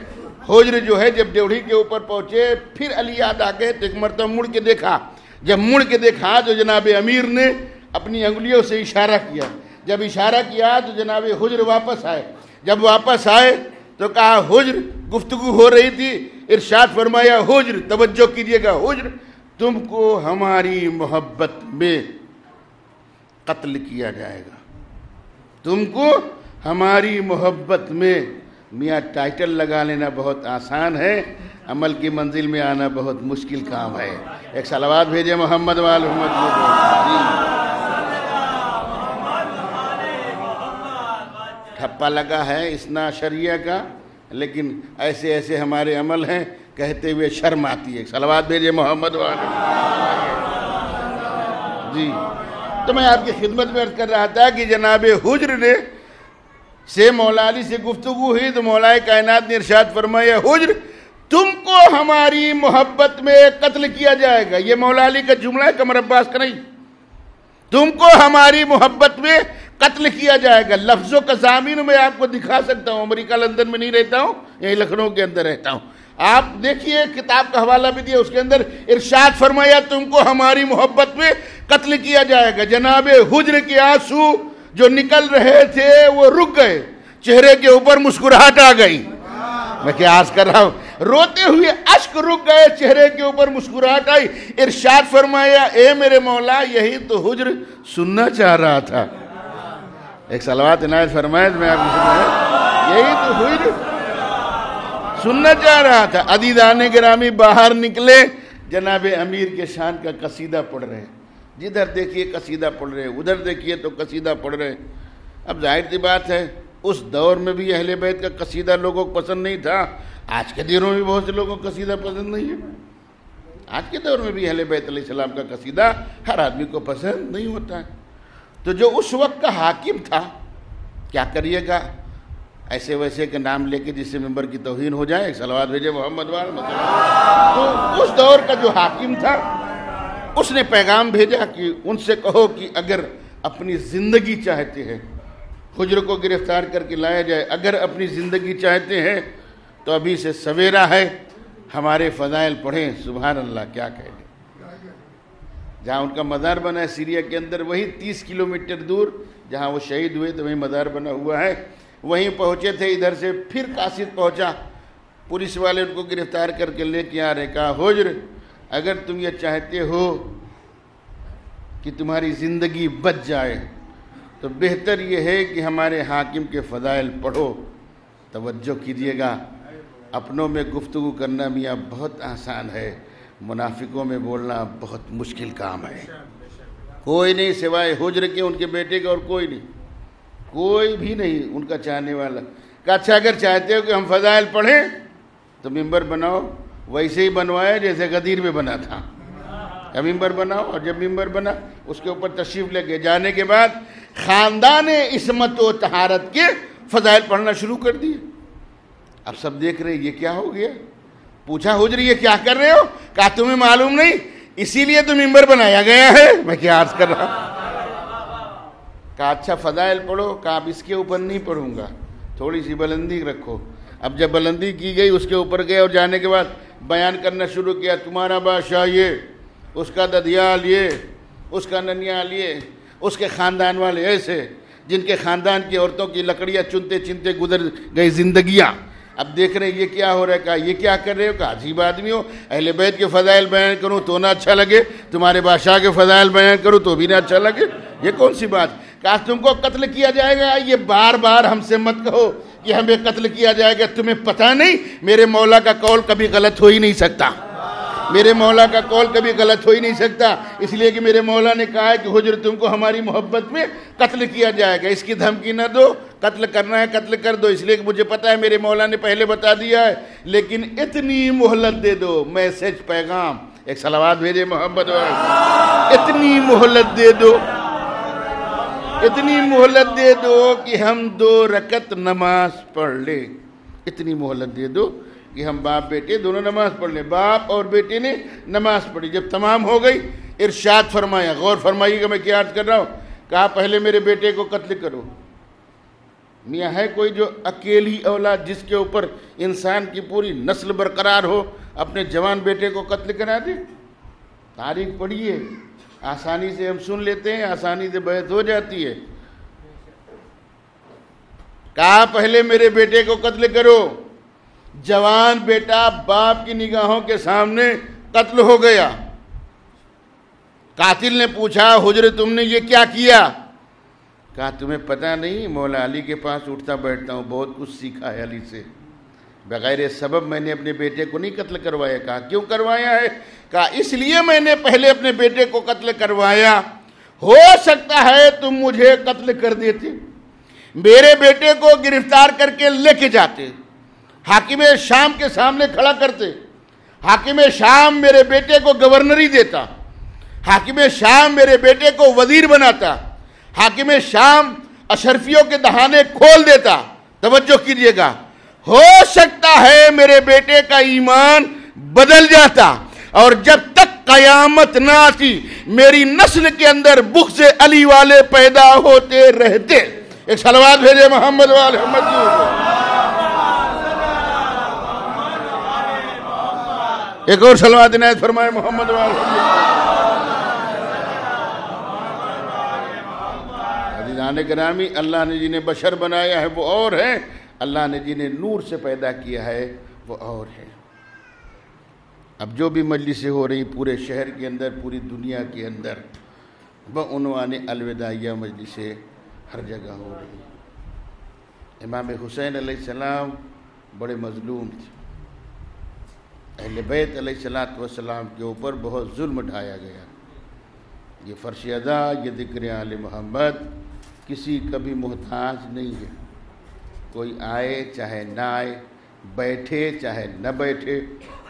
حجر جو ہے جب ڈیوڑھی کے اوپر پہنچے پھر علی یاد آ گئے تو ایک مرتبہ مڑ کے دیکھا، جب مڑ کے دیکھا تو جناب امیر نے اپنی انگلیوں سے اشارہ کیا، جب اشارہ کیا تو جناب حجر واپس آئے، جب واپس آئے تو کہا حجر، گفتگو ہو رہی تھی، ارشاد فرمایا حجر، توجہ کیجئے گا، حجر تم کو ہماری محبت میں قتل کیا جائے گا، تم کو ہماری محبت میں۔ میاں ٹائٹل لگا لینا بہت آسان ہے، عمل کی منزل میں آنا بہت مشکل کام ہے۔ ایک صلوات بھیجے محمد و آل محمد۔ ٹھپا لگا ہے اسنا شریعہ کا، لیکن ایسے ایسے ہمارے عمل ہیں کہتے ہوئے شرم آتی ہے۔ صلوات بھیجے محمد و آل محمد۔ جی تو میں آپ کی خدمت میں عرض کر رہا تھا کہ جناب حجر نے سے مولا علی سے گفتگو ہوئی تو مولا کائنات نے ارشاد فرمایا حجر تم کو ہماری محبت میں قتل کیا جائے گا۔ یہ مولا علی کا جملہ ہے، قمر عباس کا نہیں۔ تم کو ہماری محبت میں قتل کیا جائے گا۔ لفظوں کا ضامن میں آپ کو دکھا سکتا ہوں، امریکہ لندن میں نہیں رہتا ہوں، یہی لکھنؤ کے اندر رہتا ہوں۔ آپ دیکھیے کتاب کا حوالہ بھی دیا، اس کے اندر ارشاد فرمایا تم کو ہماری محبت میں قتل کیا جائے گا۔ جناب حجر کے آنسو جو نکل رہے تھے وہ رک گئے، چہرے کے اوپر مسکراہٹ آ گئی۔ میں کیا عرض کر رہا ہوں، روتے ہوئے اشک رک گئے، چہرے کے اوپر مسکراہٹ آئی۔ ارشاد فرمایا اے میرے مولا یہی تو حجر سننا چاہ رہا تھا۔ ایک صلوات عنایت فرمائے میں آپ کو سنائے، یہی تو حجر سننا چاہ رہا تھا۔ عزیزان گرامی باہر نکلے، جناب امیر کے شان کا قصیدہ پڑھ رہے ہیں، جدھر دیکھیے قصیدہ پڑھ رہے ہیں، ادھر دیکھیے تو قصیدہ پڑھ رہے ہیں۔ اب ظاہر سی بات ہے اس دور میں بھی اہل بیت کا قصیدہ لوگوں کو پسند نہیں تھا، آج کے دنوں میں بہت سے لوگوں کو قصیدہ پسند نہیں ہے۔ آج کے دور میں بھی اہل بیت علیہ السلام کا قصیدہ ہر آدمی کو پسند نہیں ہوتا ہے۔ تو جو اس وقت کا حاکم تھا، کیا کریے گا، ایسے ویسے کے نام لے کے جس سے ممبر کی توہین ہو جائے، ایک صلوات بھیجے محمد وال۔ تو اس دور کا جو حاکم تھا اس نے پیغام بھیجا کہ ان سے کہو کہ اگر اپنی زندگی چاہتے ہیں حجر کو گرفتار کر کے لایا جائے، اگر اپنی زندگی چاہتے ہیں تو ابھی سے سویرا ہے، ہمارے فضائل پڑھیں۔ سبحان اللہ، کیا کہہ دیں۔ جہاں ان کا مزار بنا ہے سیریا کے اندر، وہی 30 کلومیٹر دور جہاں وہ شہید ہوئے تو وہیں مزار بنا ہوا ہے، وہیں پہنچے تھے۔ ادھر سے پھر قاصد پہنچا، پولیس والے ان کو گرفتار کر کے لے کے آ رہے، کہا حجر اگر تم یہ چاہتے ہو کہ تمہاری زندگی بچ جائے تو بہتر یہ ہے کہ ہمارے حاکم کے فضائل پڑھو۔ توجہ کیجیے گا، اپنوں میں گفتگو کرنا میاں بہت آسان ہے، منافقوں میں بولنا بہت مشکل کام ہے۔ کوئی نہیں سوائے حجر کے ان کے بیٹے کا، اور کوئی نہیں، کوئی بھی نہیں ان کا چاہنے والا۔ کہ اچھا اگر چاہتے ہو کہ ہم فضائل پڑھیں تو ممبر بناؤ، ویسے ہی بنوایا جیسے غدیر میں بنا تھا۔ ممبر بناؤ، اور جب ممبر بنا اس کے اوپر تشریف لے کے جانے کے بعد خاندان عصمت و طہارت کے فضائل پڑھنا شروع کر دیے۔ اب سب دیکھ رہے یہ کیا ہو گیا؟ پوچھا حجر یہ کیا کر رہے ہو؟ کہا تمہیں معلوم نہیں، اسی لیے تو ممبر بنایا گیا ہے۔ میں کیا عرض کر رہا ہوں؟ کہا اچھا فضائل پڑھو۔ کہا اب اس کے اوپر نہیں پڑھوں گا، تھوڑی سی بلندی رکھو۔ اب جب بلندی کی گئی اس کے اوپر گئے، اور جانے کے بعد بیان کرنا شروع کیا، تمہارا بادشاہ یہ، اس کا ددیال یہ، اس کا ننیال یہ، اس کے خاندان والے ایسے جن کے خاندان کی عورتوں کی لکڑیاں چنتے چنتے گزر گئی زندگیاں۔ اب دیکھ رہے یہ کیا ہو رہا ہے؟ کہا یہ کیا کر رہے ہو؟ کہا عجیب آدمی ہو، اہل بیت کے فضائل بیان کروں تو نہ اچھا لگے، تمہارے بادشاہ کے فضائل بیان کروں تو بھی نہ اچھا لگے، یہ کون سی بات؟ کہا تم کو قتل کیا جائے گا، یہ بار بار ہم سے مت کہو کہ ہمیں قتل کیا جائے گا، تمہیں پتہ نہیں میرے مولا کا قول کبھی غلط ہو ہی نہیں سکتا، میرے مولا کا قول کبھی غلط ہو ہی نہیں سکتا، اس لیے کہ میرے مولا نے کہا ہے کہ حجر تم کو ہماری محبت میں قتل کیا جائے گا، اس کی دھمکی نہ دو، قتل کرنا ہے قتل کر دو، اس لیے کہ مجھے پتا ہے میرے مولا نے پہلے بتا دیا ہے، لیکن اتنی مہلت دے دو، میسج پیغام، ایک صلوات بھیجے محمد والے، اتنی مہلت دے دو، اتنی مہلت دے دو کہ ہم 2 رکعت نماز پڑھ لیں، اتنی مہلت دے دو کہ ہم باپ بیٹے دونوں نماز پڑھ لیں۔ باپ اور بیٹے نے نماز پڑھی، جب تمام ہو گئی ارشاد فرمایا، غور فرمائیے گا میں کیا عرض کر رہا ہوں، کہا پہلے میرے بیٹے کو قتل کرو۔ میاں ہے کوئی جو اکیلی اولاد جس کے اوپر انسان کی پوری نسل برقرار ہو اپنے جوان بیٹے کو قتل کرا دے؟ تاریخ پڑھیے، آسانی سے ہم سن لیتے ہیں، آسانی سے بحث ہو جاتی ہے۔ کہا پہلے میرے بیٹے کو قتل کرو۔ جوان بیٹا باپ کی نگاہوں کے سامنے قتل ہو گیا۔ قاتل نے پوچھا حجر تم نے یہ کیا کیا؟ کہا تمہیں پتہ نہیں، مولا علی کے پاس اٹھتا بیٹھتا ہوں، بہت کچھ سیکھا ہے علی سے، بغیر سبب میں نے اپنے بیٹے کو نہیں قتل کروایا۔ کہا کیوں کروایا ہے؟ کہا اس لیے میں نے پہلے اپنے بیٹے کو قتل کروایا، ہو سکتا ہے تم مجھے قتل کر دیتے، میرے بیٹے کو گرفتار کر کے لے کے جاتے، حاکم شام کے سامنے کھڑا کرتے، حاکم شام میرے بیٹے کو گورنری دیتا، حاکم شام میرے بیٹے کو وزیر بناتا، حاکم شام اشرفیوں کے دہانے کھول دیتا۔ توجہ کیجئے گا، ہو سکتا ہے میرے بیٹے کا ایمان بدل جاتا، اور جب تک قیامت نہ آتی میری نسل کے اندر بغض علی والے پیدا ہوتے رہتے۔ ایک صلوات بھیجے محمد والے محمد کی اوپر۔ ایک اور صلوات عنایت فرمائے محمد والے عزیزان گرامی، اللہ نے جنہیں بشر بنایا ہے وہ اور ہے، اللہ نے جنہیں نور سے پیدا کیا ہے وہ اور ہے۔ اب جو بھی مجلسیں ہو رہی پورے شہر کے اندر، پوری دنیا کے اندر، بعنوان الوداعیہ مجلسیں ہر جگہ ہو رہی۔ امام حسین علیہ السلام بڑے مظلوم تھے، اہل بیت علیہ السلام کے اوپر بہت ظلم ڈھایا گیا۔ یہ فرش ادا، یہ ذکر آل محمد کسی کا بھی محتاج نہیں ہے، کوئی آئے چاہے نہ آئے، بیٹھے چاہے نہ بیٹھے،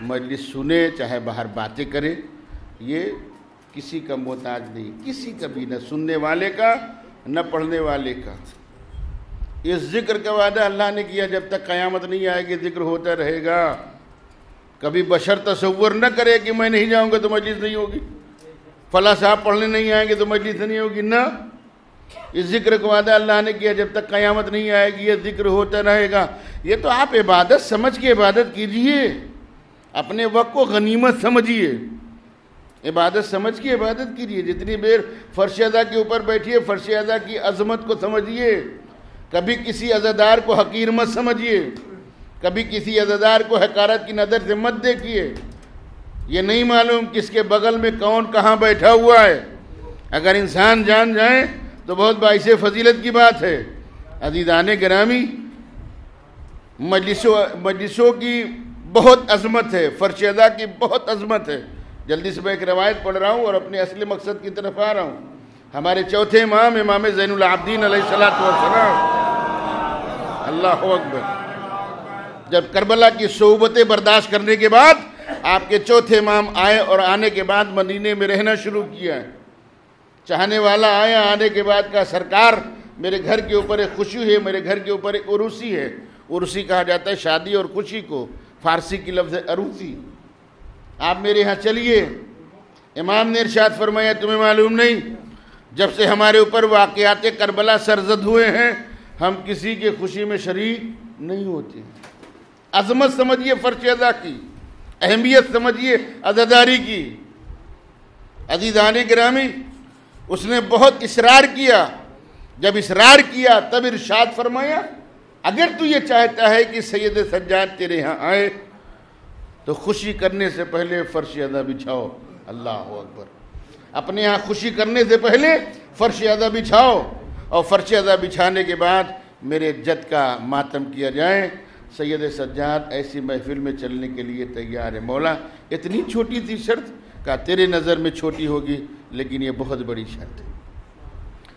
مجلس سنے چاہے باہر باتیں کرے، یہ کسی کا محتاج نہیں، کسی کا بھی، نہ سننے والے کا نہ پڑھنے والے کا۔ اس ذکر کا وعدہ اللہ نے کیا جب تک قیامت نہیں آئے گی ذکر ہوتا رہے گا۔ کبھی بشر تصور نہ کرے کہ میں نہیں جاؤں گا تو مجلس نہیں ہوگی، فلاں صاحب پڑھنے نہیں آئیں گے تو مجلس نہیں ہوگی، نہ، اس ذکر کا وعدہ اللہ نے کیا جب تک قیامت نہیں آئے گی یہ ذکر ہوتا رہے گا۔ یہ تو آپ عبادت سمجھ کے عبادت کیجئے، اپنے وقت کو غنیمت سمجھیے، عبادت سمجھ کے عبادت کیجئے، جتنی دیر فرش ادا کے اوپر بیٹھیے فرش ادا کی عظمت کو سمجھیے، کبھی کسی عزادار کو حقیر مت سمجھیے، کبھی کسی عزادار کو حقارت کی نظر سے مت دیکھیے، یہ نہیں معلوم کس کے بغل میں کون کہاں بیٹھا ہوا ہے، اگر انسان جان جائے تو بہت باعث فضیلت کی بات ہے۔ عزیزان گرامی، مجلسوں کی بہت عظمت ہے، فرش ادا کی بہت عظمت ہے۔ جلدی سے میں ایک روایت پڑھ رہا ہوں اور اپنے اصلی مقصد کی طرف آ رہا ہوں۔ ہمارے چوتھے امام امام زین العابدین علیہ الصلوۃ والسلام، اللہ اکبر، جب کربلا کی صعوبتیں برداشت کرنے کے بعد آپ کے چوتھے امام آئے اور آنے کے بعد مدینے میں رہنا شروع کیا ہے۔ چاہنے والا آیا، آنے کے بعد کہا سرکار میرے گھر کے اوپر ایک خوشی ہے، میرے گھر کے اوپر ایک عروسی ہے۔ عروسی کہا جاتا ہے شادی اور خوشی کو، فارسی کی لفظ ہے عروسی۔ آپ میرے یہاں چلیے۔ امام نے ارشاد فرمایا تمہیں معلوم نہیں جب سے ہمارے اوپر واقعات کربلا سرزد ہوئے ہیں ہم کسی کے خوشی میں شریک نہیں ہوتے۔ عظمت سمجھیے فرض ادا کی، اہمیت سمجھیے عزاداری کی۔ عزیزان گرامی، اس نے بہت اصرار کیا، جب اصرار کیا تب ارشاد فرمایا اگر تو یہ چاہتا ہے کہ سید سجاد تیرے یہاں آئے تو خوشی کرنے سے پہلے فرش ادا بچھاؤ۔ اللہ اکبر، اپنے یہاں خوشی کرنے سے پہلے فرش ادا بچھاؤ، اور فرش ادا بچھانے کے بعد میرے جد کا ماتم کیا جائے۔ سید سجاد ایسی محفل میں چلنے کے لیے تیار ہے۔ مولا اتنی چھوٹی سی شرط، کہا تیرے نظر میں چھوٹی ہوگی لیکن یہ بہت بڑی شرط ہے۔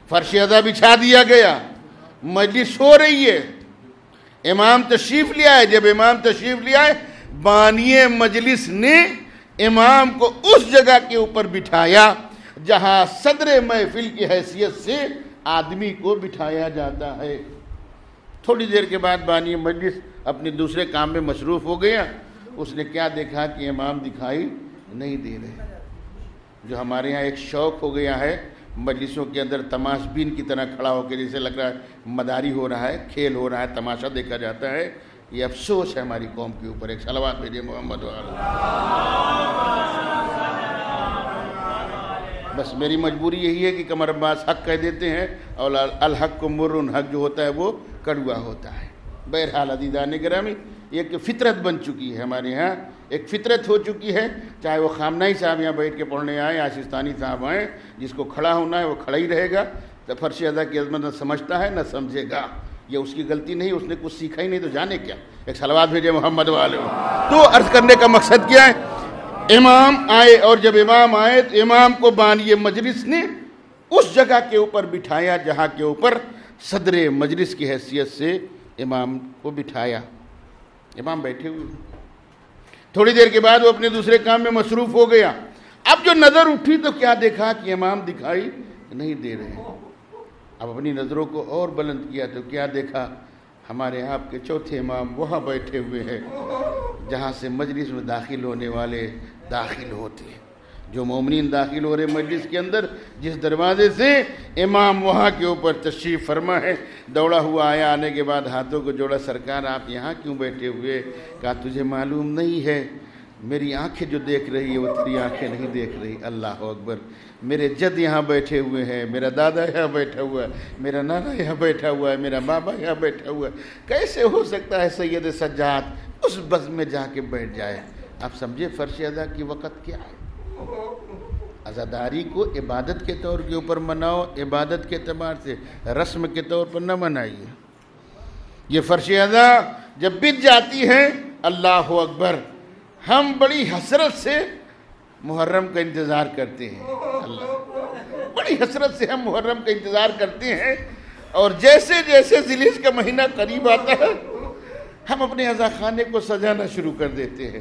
فرش ادا بچھا دیا گیا، مجلس ہو رہی ہے، امام تشریف لے آئے۔ جب امام تشریف لے آئے بانی مجلس نے امام کو اس جگہ کے اوپر بٹھایا جہاں صدر محفل کی حیثیت سے آدمی کو بٹھایا جاتا ہے۔ تھوڑی دیر کے بعد بانی مجلس اپنے دوسرے کام میں مصروف ہو گیا۔ اس نے کیا دیکھا کہ امام دکھائی نہیں دے رہے۔ جو ہمارے ہاں ایک شوق ہو گیا ہے مجلسوں کے اندر تماش بین کی طرح کھڑا ہو کے جیسے لگ رہا ہے مداری ہو رہا ہے، کھیل ہو رہا ہے، تماشا دیکھا جاتا ہے۔ یہ افسوس ہے ہماری قوم کے اوپر۔ ایک صلوات بھیجئے محمد وعلی۔ بس میری مجبوری یہی ہے کہ قمر عباس حق کہہ دیتے ہیں اور الحق کو مرن، حق جو ہوتا ہے وہ کڑوا ہوتا ہے۔ بہرحال عزیزان گرامی، یہ ایک فطرت بن چکی ہے ہمارے یہاں، ایک فطرت ہو چکی ہے، چاہے وہ خامنائی صاحب یہاں بیٹھ کے پڑھنے آئے یا سستانی صاحب آئیں، جس کو کھڑا ہونا ہے وہ کھڑا ہی رہے گا۔ تو فرش ادا کی عظمت نہ سمجھتا ہے نہ سمجھے گا، یہ اس کی غلطی نہیں، اس نے کچھ سیکھا ہی نہیں تو جانے کیا۔ ایک صلوات بھیجے محمد والے۔ تو عرض کرنے کا مقصد کیا ہے، امام آئے، اور جب امام آئے تو امام کو بانی مجلس نے اس جگہ کے اوپر بٹھایا جہاں کے اوپر صدر مجلس کی حیثیت سے امام کو بٹھایا۔ امام بیٹھے ہوئے، تھوڑی دیر کے بعد وہ اپنے دوسرے کام میں مصروف ہو گیا۔ اب جو نظر اٹھی تو کیا دیکھا کہ امام دکھائی نہیں دے رہے۔ اب اپنی نظروں کو اور بلند کیا تو کیا دیکھا، ہمارے آپ کے چوتھے امام وہاں بیٹھے ہوئے ہیں جہاں سے مجلس میں داخل ہونے والے داخل ہوتے ہیں۔ جو مومنین داخل ہو رہے مجلس کے اندر، جس دروازے سے امام وہاں کے اوپر تشریف فرما ہے، دوڑا ہوا آیا، آنے کے بعد ہاتھوں کو جوڑا، سرکار آپ یہاں کیوں بیٹھے ہوئے؟ کہا تجھے معلوم نہیں ہے میری آنکھیں جو دیکھ رہی ہے وہ تیری آنکھیں نہیں دیکھ رہی۔ اللہ اکبر، میرے جد یہاں بیٹھے ہوئے ہیں، میرا دادا یہاں بیٹھا ہوا ہے، میرا نانا یہاں بیٹھا ہوا ہے، میرا بابا یہاں بیٹھا ہوا ہے، کیسے ہو سکتا ہے سید سجاد اس بز میں جا کے بیٹھ جائے؟ آپ سمجھے فرش ادا کی وقت کیا ہے۔ عزاداری کو عبادت کے طور کے اوپر مناؤ، عبادت کے اعتبار سے، رسم کے طور پر نہ منائیے۔ یہ فرش ادا جب بچ جاتی ہے، اللہ اکبر، ہم بڑی حسرت سے محرم کا انتظار کرتے ہیں۔ اللہ، بڑی حسرت سے ہم محرم کا انتظار کرتے ہیں، اور جیسے جیسے ذیلحج کا مہینہ قریب آتا ہے ہم اپنے عزاخانے کو سجانا شروع کر دیتے ہیں۔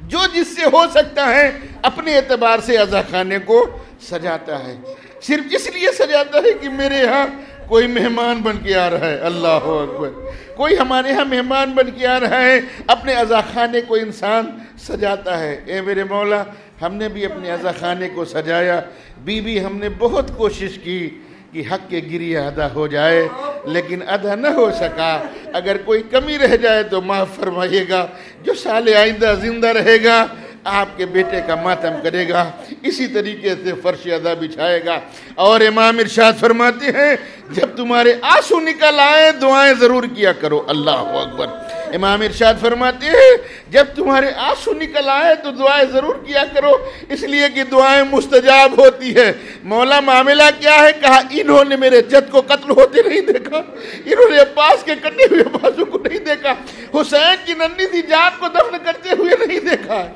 جو جس سے ہو سکتا ہے اپنے اعتبار سے عزاخانے کو سجاتا ہے، صرف اس لیے سجاتا ہے کہ میرے ہاں کوئی مہمان بن کے آ رہا ہے۔ اللہ اکبر، کوئی ہمارے ہاں مہمان بن کے آ رہا ہے، اپنے عزاخانے کو انسان سجاتا ہے۔ اے میرے مولا، ہم نے بھی اپنے عزاخانے کو سجایا، بی ہم نے بہت کوشش کی کہ حق کے گریہ ادا ہو جائے، لیکن ادا نہ ہو سکا۔ اگر کوئی کمی رہ جائے تو معاف فرمائیے گا۔ جو سال آئندہ زندہ رہے گا آپ کے بیٹے کا ماتم کرے گا، اسی طریقے سے فرش ادا بچھائے گا۔ اور امام ارشاد فرماتے ہیں جب تمہارے آنسو نکل آئے دعائیں ضرور کیا کرو۔ اللہ اکبر، امام ارشاد فرماتے ہیں جب تمہارے آنسو نکل آئے تو دعائیں ضرور کیا کرو، اس لیے کہ دعائیں مستجاب ہوتی ہے۔ مولا معاملہ کیا ہے؟ کہا انہوں نے میرے جد کو قتل ہوتے نہیں دیکھا، انہوں نے عباس کے کٹے ہوئے بازو کو نہیں دیکھا، حسین کی ننھی سی جان کو دفن کرتے ہوئے نہیں دیکھا۔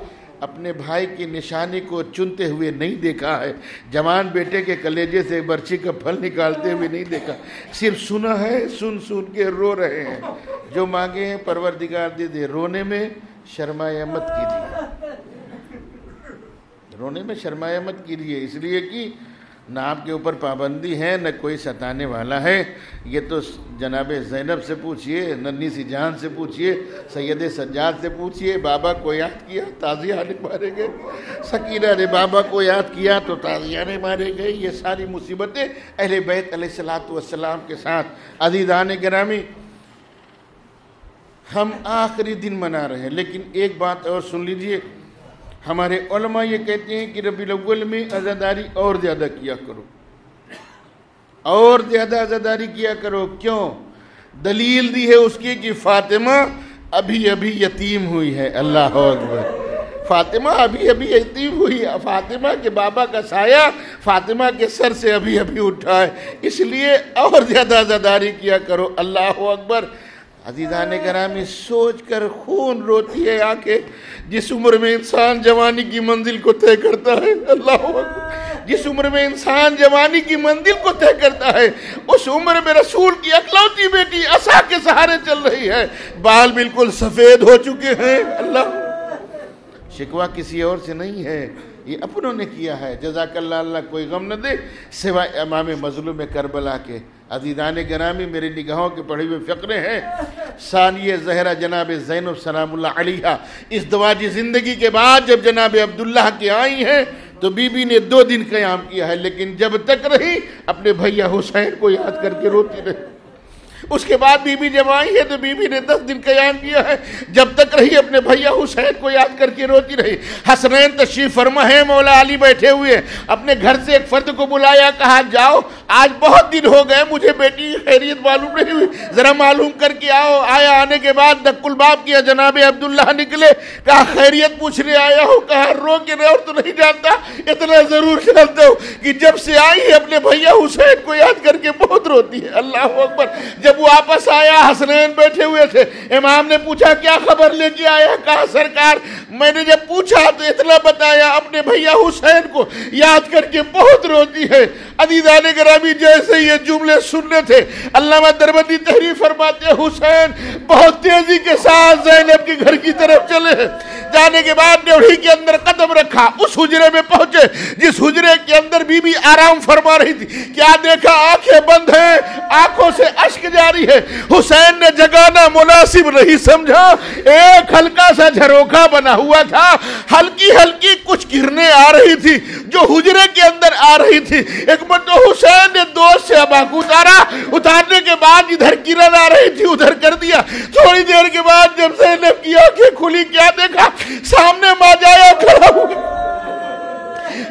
اب اپنے بھائی کی نشانی کو چنتے ہوئے نہیں دیکھا ہے، جوان بیٹے کے کلیجے سے برچی کا پھل نکالتے ہوئے نہیں دیکھا، صرف سنا ہے، سن کے رو رہے ہیں۔ جو مانگے ہیں پروردگار دے دے۔ رونے میں شرمائے مت کیجیے، رونے میں شرمائے مت کیجیے، اس لیے کہ نہ آپ کے اوپر پابندی ہے، نہ کوئی ستانے والا ہے۔ یہ تو جناب زینب سے پوچھئے، ننھی سی جان سے پوچھئے، سید سجاد سے پوچھئے، بابا کو یاد کیا تازیانے مارے گئے، سکینہ نے بابا کو یاد کیا تو تازیانے مارے گئے۔ یہ ساری مصیبتیں اہل بیت علیہ السلام کے ساتھ۔ عزیزان گرامی، ہم آخری دن منا رہے ہیں، لیکن ایک بات اور سن لیجئے، ہمارے علماء یہ کہتے ہیں کہ ربیع الاول میں عزاداری اور زیادہ کیا کرو، اور زیادہ عزاداری کیا کرو۔ کیوں؟ دلیل دی ہے اس کی کہ فاطمہ ابھی یتیم ہوئی ہے۔ اللہ اکبر! فاطمہ ابھی یتیم ہوئی ہے، فاطمہ کے بابا کا سایہ فاطمہ کے سر سے ابھی اٹھا ہے، اس لیے اور زیادہ عزاداری کیا کرو۔ اللہ اکبر! عزیزان گرامی، سوچ کر خون روتی ہے آنکھیں۔ جس عمر میں انسان جوانی کی منزل کو طے کرتا ہے، اللہ اکبر، جس عمر میں انسان جوانی کی منزل کو طے کرتا ہے، اس عمر میں رسول کی اکلوتی بیٹی عصا کے سہارے چل رہی ہے، بال بالکل سفید ہو چکے ہیں۔ اللہ، شکوہ کسی اور سے نہیں ہے، یہ اپنوں نے کیا ہے۔ جزاک اللہ، اللہ کوئی غم نہ دے سوائے امام مظلوم کربلا کے۔ عزیزان گرامی، میری نگاہوں کے پڑھے ہوئے فقرے ہیں۔ ثانیہ زہرہ جناب زینب سلام اللہ علیہا اس دواجی زندگی کے بعد جب جناب عبداللہ کی آئی ہیں تو بی بی نے 2 دن قیام کیا ہے، لیکن جب تک رہی اپنے بھیا حسین کو یاد کر کے روتی رہی۔ اس کے بعد بی بی جب آئی ہے تو بی بی نے 10 دن قیام کیا ہے، جب تک رہی اپنے بھیا حسین کو یاد کر کے روتی رہی۔ حسنین تشریف فرما ہے، مولا علی بیٹھے ہوئے، اپنے گھر سے ایک فرد کو بلایا، کہا جاؤ آج بہت دن ہو گئے، مجھے بیٹی کی خیریت معلوم نہیں ہوئی، ذرا معلوم کر کے آؤ۔ آیا، آنے کے بعد دق الباب کیا، جناب عبداللہ نکلے، کہا خیریت پوچھنے آیا ہوں، کہا رو کے رہے اور تو نہیں جانتا، اتنا ضرور جانتا ہوں کہ جب سے آئی ہے اپنے بھیا حسین کو یاد کر کے بہت روتی ہے۔ اللہ اکبر! جب وہ واپس آیا، حسنین بیٹھے ہوئے تھے، امام نے پوچھا کیا خبر لے کے آیا؟ کہا سرکار میں نے جب پوچھا تو اتنا بتایا، اپنے بھیا حسین کو یاد کر کے بہت روتی ہے۔ عزیزان گرامی، جیسے یہ جملے سننے تھے، علامہ دربندی تحریر فرماتے ہیں حسین بہت تیزی کے ساتھ زینب کے گھر کی طرف چلے ہیں۔ جانے کے بعد ڈیوڑھی کے اندر قدم رکھا، اس حجرے میں پہنچے جس حجرے کے اندر بی بی آرام فرما رہی تھی۔ کیا دیکھا؟ آنکھیں بند ہیں، آنکھوں سے اشک جاری ہے۔ حسین نے جگانا مناسب نہیں سمجھا، ایک ہلکا سا جھروکا بنا ہوا تھا، ہلکی ہلکی کچھ کرنیں آ رہی تھی جو حجرے کے اندر آ رہی تھی۔ ایک مرتبہ حسین نے دوست سے اباکو اتارنے کے بعد ادھر کرن آ رہی تھی ادھر کر دیا۔ تھوڑی دیر کے بعد جب زینب کی آنکھیں کھلی، کیا دیکھا؟ سامنے ماجایا کھڑا ہوا،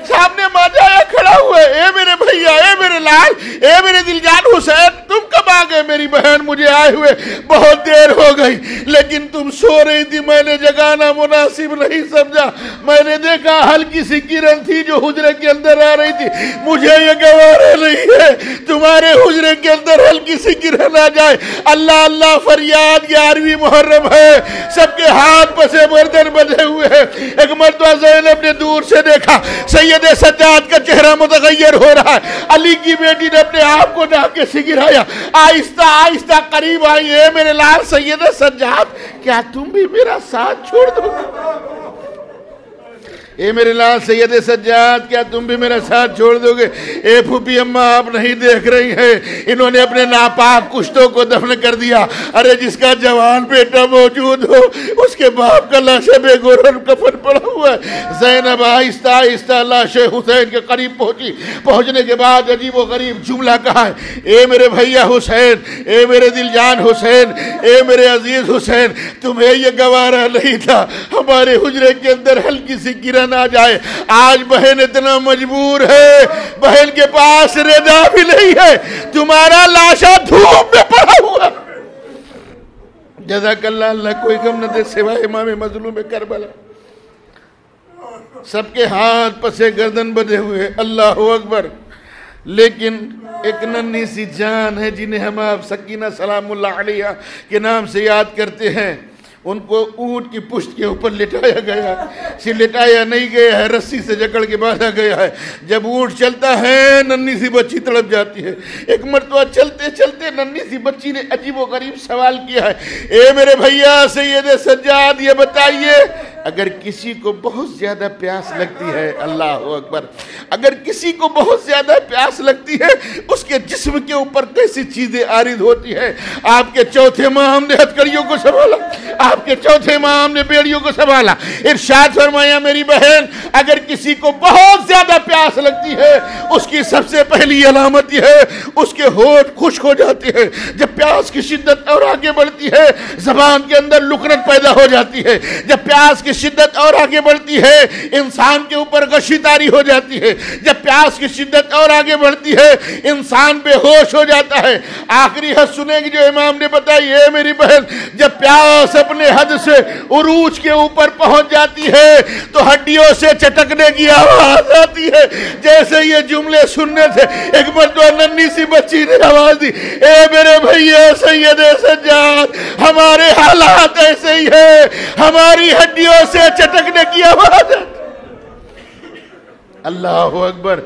سامنے ماجایا کھڑا ہوا ہے۔ اے میرے بھیا، اے میرے لال، اے میرے دل جان حسین، تم کب آ گئے؟ میری بہن مجھے آئے ہوئے بہت دیر ہو گئی، لیکن تم سو رہی تھی، میں نے جگانا مناسب نہیں سمجھا۔ میں نے دیکھا ہلکی سی کرن تھی جو حجرے کے اندر آ رہی تھی، مجھے یہ گوارا نہیں ہے تمہارے حجرے کے اندر ہلکی سی کرن آ جائے۔ اللہ اللہ فریاد، 11ویں محرم ہے، سب کے ہاتھ پسے مردن بدھے ہوئے ہیں۔ ایک مرتبہ زینب نے دور سے دیکھا سید سجاد کا چہرہ متغیر ہو رہا ہے۔ علی کی بیٹی نے اپنے آپ کو ڈھانکے سے گرایا، آہستہ آہستہ قریب آئی۔ اے میرے لال سید سجاد، کیا تم بھی میرا ساتھ چھوڑ دو گے؟ اے میرے لال سید سجاد، کیا تم بھی میرا ساتھ چھوڑ دو گے؟ اے پھوپھی اماں، آپ نہیں دیکھ رہی ہیں، انہوں نے اپنے ناپاک کشتوں کو دفن کر دیا۔ ارے جس کا جوان بیٹا موجود ہو، اس کے باپ کا لاش بے گورن کفن پڑا ہوا ہے۔ زینب آہستہ آہستہ لاش حسین کے قریب پہنچی۔ پہنچنے کے بعد عجیب و غریب جملہ کہا ہے، اے میرے بھیا حسین، اے میرے دل جان حسین، اے میرے عزیز حسین، تمہیں یہ گوارا نہیں تھا ہمارے حجرے کے اندر ہلکی سی گرن آ جائے۔ آج بہن اتنا مجبور ہے، بہن کے پاس رضا بھی نہیں ہے، تمہارا لاشا دھوپ میں پڑا ہوا۔ جزاک اللہ، اللہ کوئی غم نہ دے سوائے امام مظلوم کربلا۔ سب کے ہاتھ پسے گردن بدھے ہوئے، اللہ اکبر۔ لیکن ایک ننھی سی جان ہے جنہیں ہم آپ سکینہ سلام اللہ علیہ کے نام سے یاد کرتے ہیں، ان کو اونٹ کی پشت کے اوپر لٹایا گیا ہے، لٹایا نہیں گیا ہے، رسی سے جکڑ کے باندھا گیا ہے۔ جب اونٹ چلتا ہے ننھی سی بچی تڑپ جاتی ہے۔ ایک مرتبہ چلتے چلتے ننھی سی بچی نے عجیب و غریب سوال کیا ہے، اے میرے بھیا سید سجاد یہ بتائیے اگر کسی کو بہت زیادہ پیاس لگتی ہے، اللہ اکبر، اگر کسی کو بہت زیادہ پیاس لگتی ہے اس کے جسم کے اوپر کیسی چیزیں عارض ہوتی ہیں؟ آپ کے چوتھے امام نے ہتھکڑیوں کو سنبھالا، آپ کے چوتھے امام نے بیڑیوں کو سنبھالا، ارشاد فرمایا میری بہن اگر کسی کو بہت زیادہ پیاس لگتی ہے اس کی سب سے پہلی علامت یہ ہے اس کے ہونٹ خشک ہو جاتے ہیں۔ جب پیاس کی شدت اور آگے بڑھتی ہے زبان کے اندر لکنت پیدا ہو جاتی ہے، جب پیاس کی شدت اور آگے بڑھتی ہے انسان کے اوپر غشی طاری ہو جاتی ہے، جب پیاس کی شدت اور آگے بڑھتی ہے انسان بے ہوش ہو جاتا ہے۔ آخری حد سنیں گی جو امام نے بتائی ہے میری بہن، جب پیاس اپنے حد سے عروج کے اوپر پہنچ جاتی ہے تو ہڈیوں سے چٹکنے کی آواز آتی ہے۔ جیسے یہ جملے سننے تھے ایک مرتبہ ننھی سی بچی نے آواز دی، اے میرے بھیا سید سجاد ہمارے حالات ایسے ہی ہیں، ہماری ہڈیوں سے چٹکنے کی آواز آتی۔ اللہ اکبر۔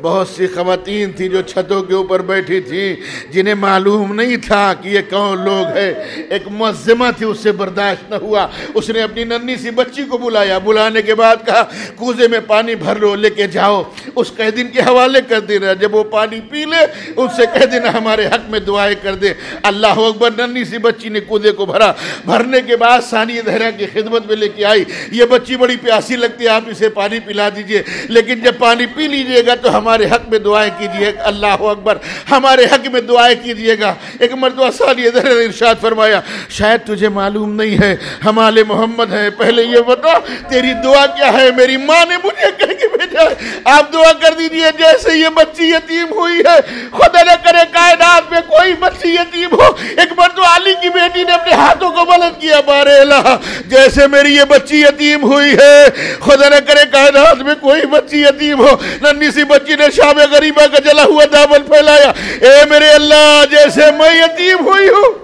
بہت سی خواتین تھی جو چھتوں کے اوپر بیٹھی تھی جنہیں معلوم نہیں تھا کہ یہ کون لوگ ہے۔ ایک معزمہ تھی، اس سے برداشت نہ ہوا، اس نے اپنی ننھی سی بچی کو بلایا، بلانے کے بعد کہا کوزے میں پانی بھر لو لے کے جاؤ، اس قیدین کے حوالے کر دینا، جب وہ پانی پی لے ان سے کہہ دینا ہمارے حق میں دعائیں کر دے۔ اللہ اکبر۔ ننھی سی بچی نے کوزے کو بھرا، بھرنے کے بعد ثانیہ زہرا کی خدمت میں لے کے آئی، یہ بچی بڑی پیاسی لگتی ہے آپ اسے پانی پلا دیجئے، لیکن جب پانی پی لیجئے گا تو ہمارے حق میں دعائیں کیجئے گا۔ اللہ اکبر، ہمارے حق میں دعائیں کیجئے گا۔ ایک مرتبہ ثانیہ زہرا نے ارشاد فرمایا شاید تجھے معلوم نہیں ہے ہم آل محمد ہیں، پہلے یہ بتا تیری دعا کیا ہے؟ میری ماں نے مجھے کہہ کے بھیجا ہے آپ دعا کر دیجئے جیسے یہ بچی یتیم ہوئی ہے خدا نہ کرے کائنات میں کوئی بچی یتیم ہو۔ ایک مرتبہ علی کی بیٹی نے اپنے ہاتھوں کو بلند کیا، بارے الہ جیسے میری یہ بچی یتیم ہوئی ہے خدا نہ کرے کائنات میں کوئی بچی یتیم ہو۔ ننھی سی بچی نے شام غریبہ کا جلا ہوا دامن پھیلایا، اے میرے اللہ جیسے میں یتیم ہوئی ہوں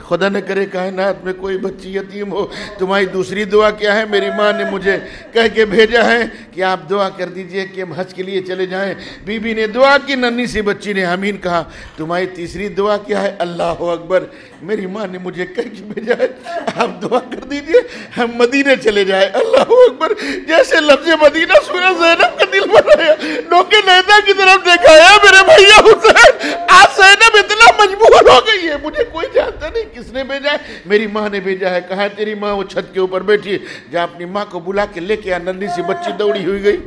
خدا نہ کرے کائنات میں کوئی بچی یتیم ہو۔ تمہاری دوسری دعا کیا ہے؟ میری ماں نے مجھے کہہ کے بھیجا ہے کہ آپ دعا کر دیجئے کہ ہم حج کے لیے چلے جائیں۔ بی بی نے دعا کی، ننھی سی بچی نے آمین کہا۔ تمہاری تیسری دعا کیا ہے؟ اللہ اکبر، میری ماں نے مجھے کہہ کے بھیجا ہے آپ دعا کر دیجئے ہم مدینے چلے جائیں۔ اللہ اکبر، جیسے لفظ مدینہ سنا زینب کا دل بھر آیا، نوکے نیزہ کی طرف دیکھا ہے میرے بھیا حسین آج زینب اتنا مجبور ہو گئی ہے، مجھے کوئی جانتا نہیں کس نے بھیجا ہے؟ میری ماں نے بھیجا ہے۔ کہا تیری ماں وہ چھت کے اوپر بیٹھی ہے، جہاں اپنی ماں کو بلا کے لے کے آ۔ ننھی سی بچی دوڑی ہوئی گئی،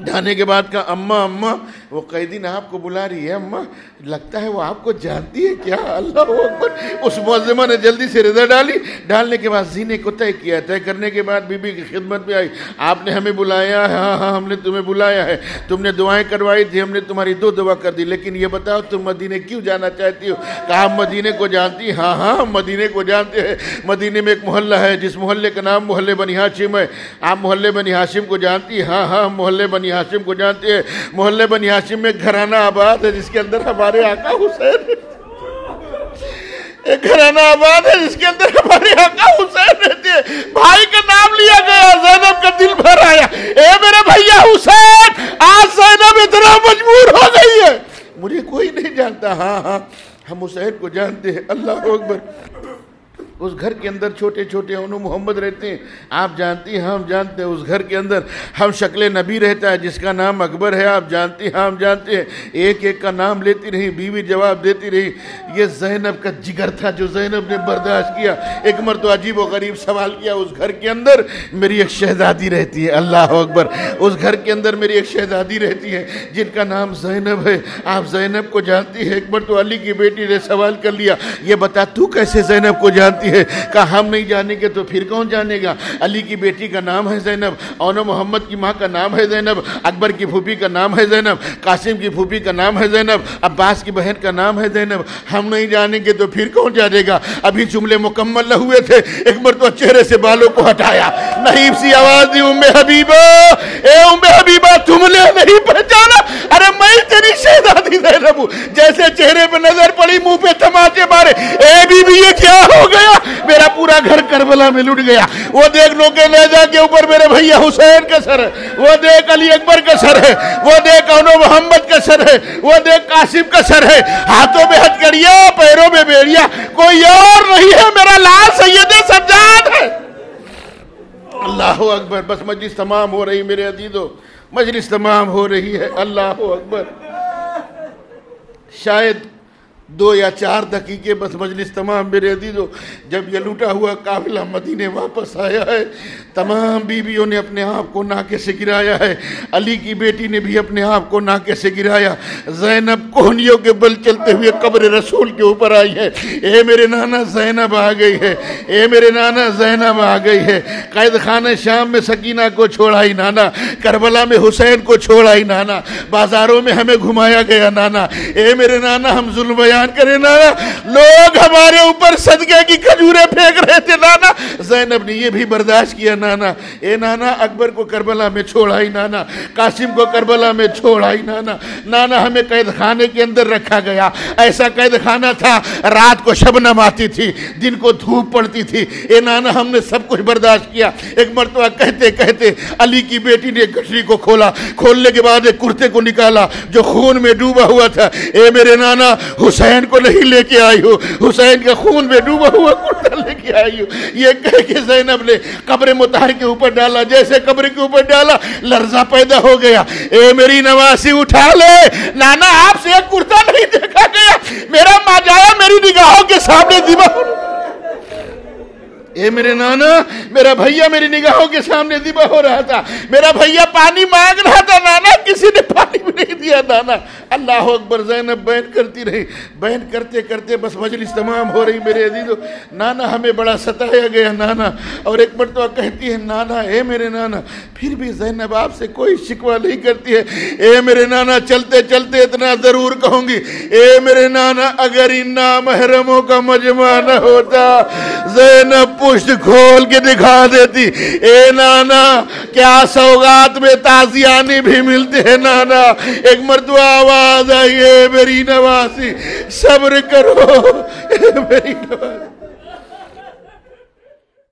جانے کے بعد کہا اماں اماں وہ قیدین آپ کو بلا رہی ہے، اماں لگتا ہے وہ آپ کو جانتی ہے کیا؟ اللہ اکبر۔ اس معزمہ نے جلدی سے رضا ڈالی، ڈالنے کے بعد زینے کو طے کیا، طے کرنے کے بعد بی بی کی خدمت میں آئی، آپ نے ہمیں بلایا ہے؟ ہاں ہاں ہم نے تمہیں بلایا ہے، تم نے دعائیں کروائی تھی، ہم نے تمہاری 2 دعا کر دی، لیکن یہ بتاؤ تم مدینے کیوں جانا چاہتی ہو؟ کہا ہم مدینے کو جانتی؟ ہاں ہاں ہم مدینے کو جانتے ہیں، مدینے میں ایک محلہ ہے جس محلے کا نام محلے بنی ہاشم ہے، آپ محلے بنی ہاشم کو جانتی؟ ہاں ہاں ہم محلے بنی ہاشم کو جانتے ہیں، محلے بنی ہاشم میں گھرانہ آباد ہے جس کے اندر ہمارے آقا حسین، ایک گھرانہ آباد ہے جس کے اندر ہمارے آقا حسین رہتے ہیں۔ بھائی کا نام لیا گیا، زینب کا دل بھر آیا، اے میرے بھیا حسین آج زینب اتنا مجبور ہو گئی ہے، مجھے کوئی نہیں جانتا۔ ہاں ہاں ہم حسین کو جانتے ہیں۔ اللہ اکبر۔ اس گھر کے اندر چھوٹے چھوٹے انو محمد رہتے ہیں، آپ جانتی ہیں؟ ہم جانتے ہیں۔ اس گھر کے اندر ہم شکل نبی رہتا ہے جس کا نام اکبر ہے، آپ جانتی ہیں؟ ہم جانتے ہیں۔ ایک ایک کا نام لیتی رہی، بیوی جواب دیتی رہی۔ یہ زینب کا جگر تھا جو زینب نے برداشت کیا۔ ایک مرتبہ عجیب و غریب سوال کیا، اس گھر کے اندر میری ایک شہزادی رہتی ہے، اللہ اکبر، اس گھر کے اندر میری ایک شہزادی رہتی ہے جن کا نام زینب ہے، آپ زینب کو جانتی ہے؟ ایک مرتبہ علی کی بیٹی نے سوال کر لیا، یہ بتا تو کیسے زینب کو جانتی ہے؟ کہا ہم نہیں جانیں گے تو پھر کون جانے گا؟ علی کی بیٹی کا نام ہے زینب، اونو محمد کی ماں کا نام ہے زینب، اکبر کی پھوپھی کا نام ہے زینب، قاسم کی پھوپھی کا نام ہے زینب، عباس کی بہن کا نام ہے زینب، ہم نہیں جانیں گے تو پھر کون جانے گا؟ ابھی جملے مکمل نہ ہوئے تھے، ایک مرتبہ چہرے سے بالوں کو ہٹایا، نحیف سی آواز دی، ام حبیبہ، اے ام حبیبہ تم نے نہیں پہچانا؟ ارے میں تیری شہزادی زینب ہوں۔ جیسے چہرے پہ نظر پڑی، منہ پہ تماچے مارے، اے بی بی یہ کیا ہو گیا؟ پورا گھر کربلا میں لٹ گیا. وہ دیکھ نوکے نیزہ کے اوپر میرے بھیا حسین کا سر ہے, وہ دیکھ علی اکبر کا سر ہے, وہ دیکھ اونو محمد کا سر ہے, وہ دیکھ قاسم کا سر ہے, ہاتھوں میں ہتھکڑیاں, پیروں میں بیڑیاں, کوئی اور نہیں ہے, میرا لال سید سجاد ہے. اللہ اکبر. بس مجلس تمام ہو رہی میرے عزیزو, مجلس تمام ہو رہی ہے. اللہ اکبر. شاید 2 یا 4 دقیقے بس مجلس تمام میرے عزیزو. جب یہ لوٹا ہوا قافلہ مدینے واپس آیا ہے, تمام بیویوں نے اپنے آپ کو ناکے سے گرایا ہے. علی کی بیٹی نے بھی اپنے آپ کو ناکے سے گرایا. زینب کوہنیوں کے بل چلتے ہوئے قبر رسول کے اوپر آئی ہے. اے میرے نانا زینب آ گئی ہے, اے میرے نانا زینب آ گئی ہے. قید خانہ شام میں سکینہ کو چھوڑائی نانا, کربلا میں حسین کو چھوڑائی نانا, بازاروں میں ہمیں گھمایا گیا نانا. اے میرے نانا ہم ظلم بیان کرے نانا, لوگ ہمارے اوپر صدقے کی کھجوریں پھینک رہے تھے نانا, زینب نے یہ بھی برداشت کیا نانا. اے نانا اکبر کو کربلا میں چھوڑائی نانا, قاسم کو کربلا میں چھوڑائی نانا. نانا ہمیں قید خانے کے اندر رکھا گیا, ایسا قید خانہ تھا رات کو شبنم آتی تھی, دن کو دھوپ پڑتی تھی. اے نانا ہم نے سب کچھ برداشت کیا. ایک مرتبہ کہتے کہتے علی کی بیٹی نے گٹری کو کھولا, کھولنے کے بعد ایک کرتے کو نکالا جو خون میں ڈوبا ہوا تھا. اے میرے نانا حسین کو نہیں لے کے آئی ہو, حسین کے خون میں ڈوبا ہوا کرتا لے کے آئی ہو. یہ کہہ کے زینب نے قبر مطہر کے اوپر ڈالا. جیسے قبر کے اوپر ڈالا لرزہ پیدا ہو گیا. اے میری نواسی اٹھا لے, نانا آپ سے ایک کرتا نہیں دیکھا گیا, میرا ماجایا میری نگاہوں کے سامنے ذبح. اے میرے نانا میرا بھیا میری نگاہوں کے سامنے ذبح ہو رہا تھا, میرا بھیا پانی مانگ رہا تھا نانا, کسی نے پانی بھی نہیں دیا نانا. اللہ اکبر. زینب بیان کرتی رہی, بیان کرتے کرتے بس مجلس تمام ہو رہی میرے عزیزو. نانا ہمیں بڑا ستایا گیا نانا. اور ایک مرتبہ کہتی ہے نانا, اے میرے نانا, پھر بھی زینب آپ سے کوئی شکوہ نہیں کرتی ہے. اے میرے نانا چلتے چلتے اتنا ضرور کہوں گی, اے میرے نانا اگر ان نامحرموں کا مجمع نہ ہوتا زینب پشت کھول کے دکھا دیتی. اے نانا کیا سوغات میں تازیانے بھی ملتے ہیں نانا. ایک مرتبہ آواز آئی, اے میری نواسی صبر کرو, اے میری نواسی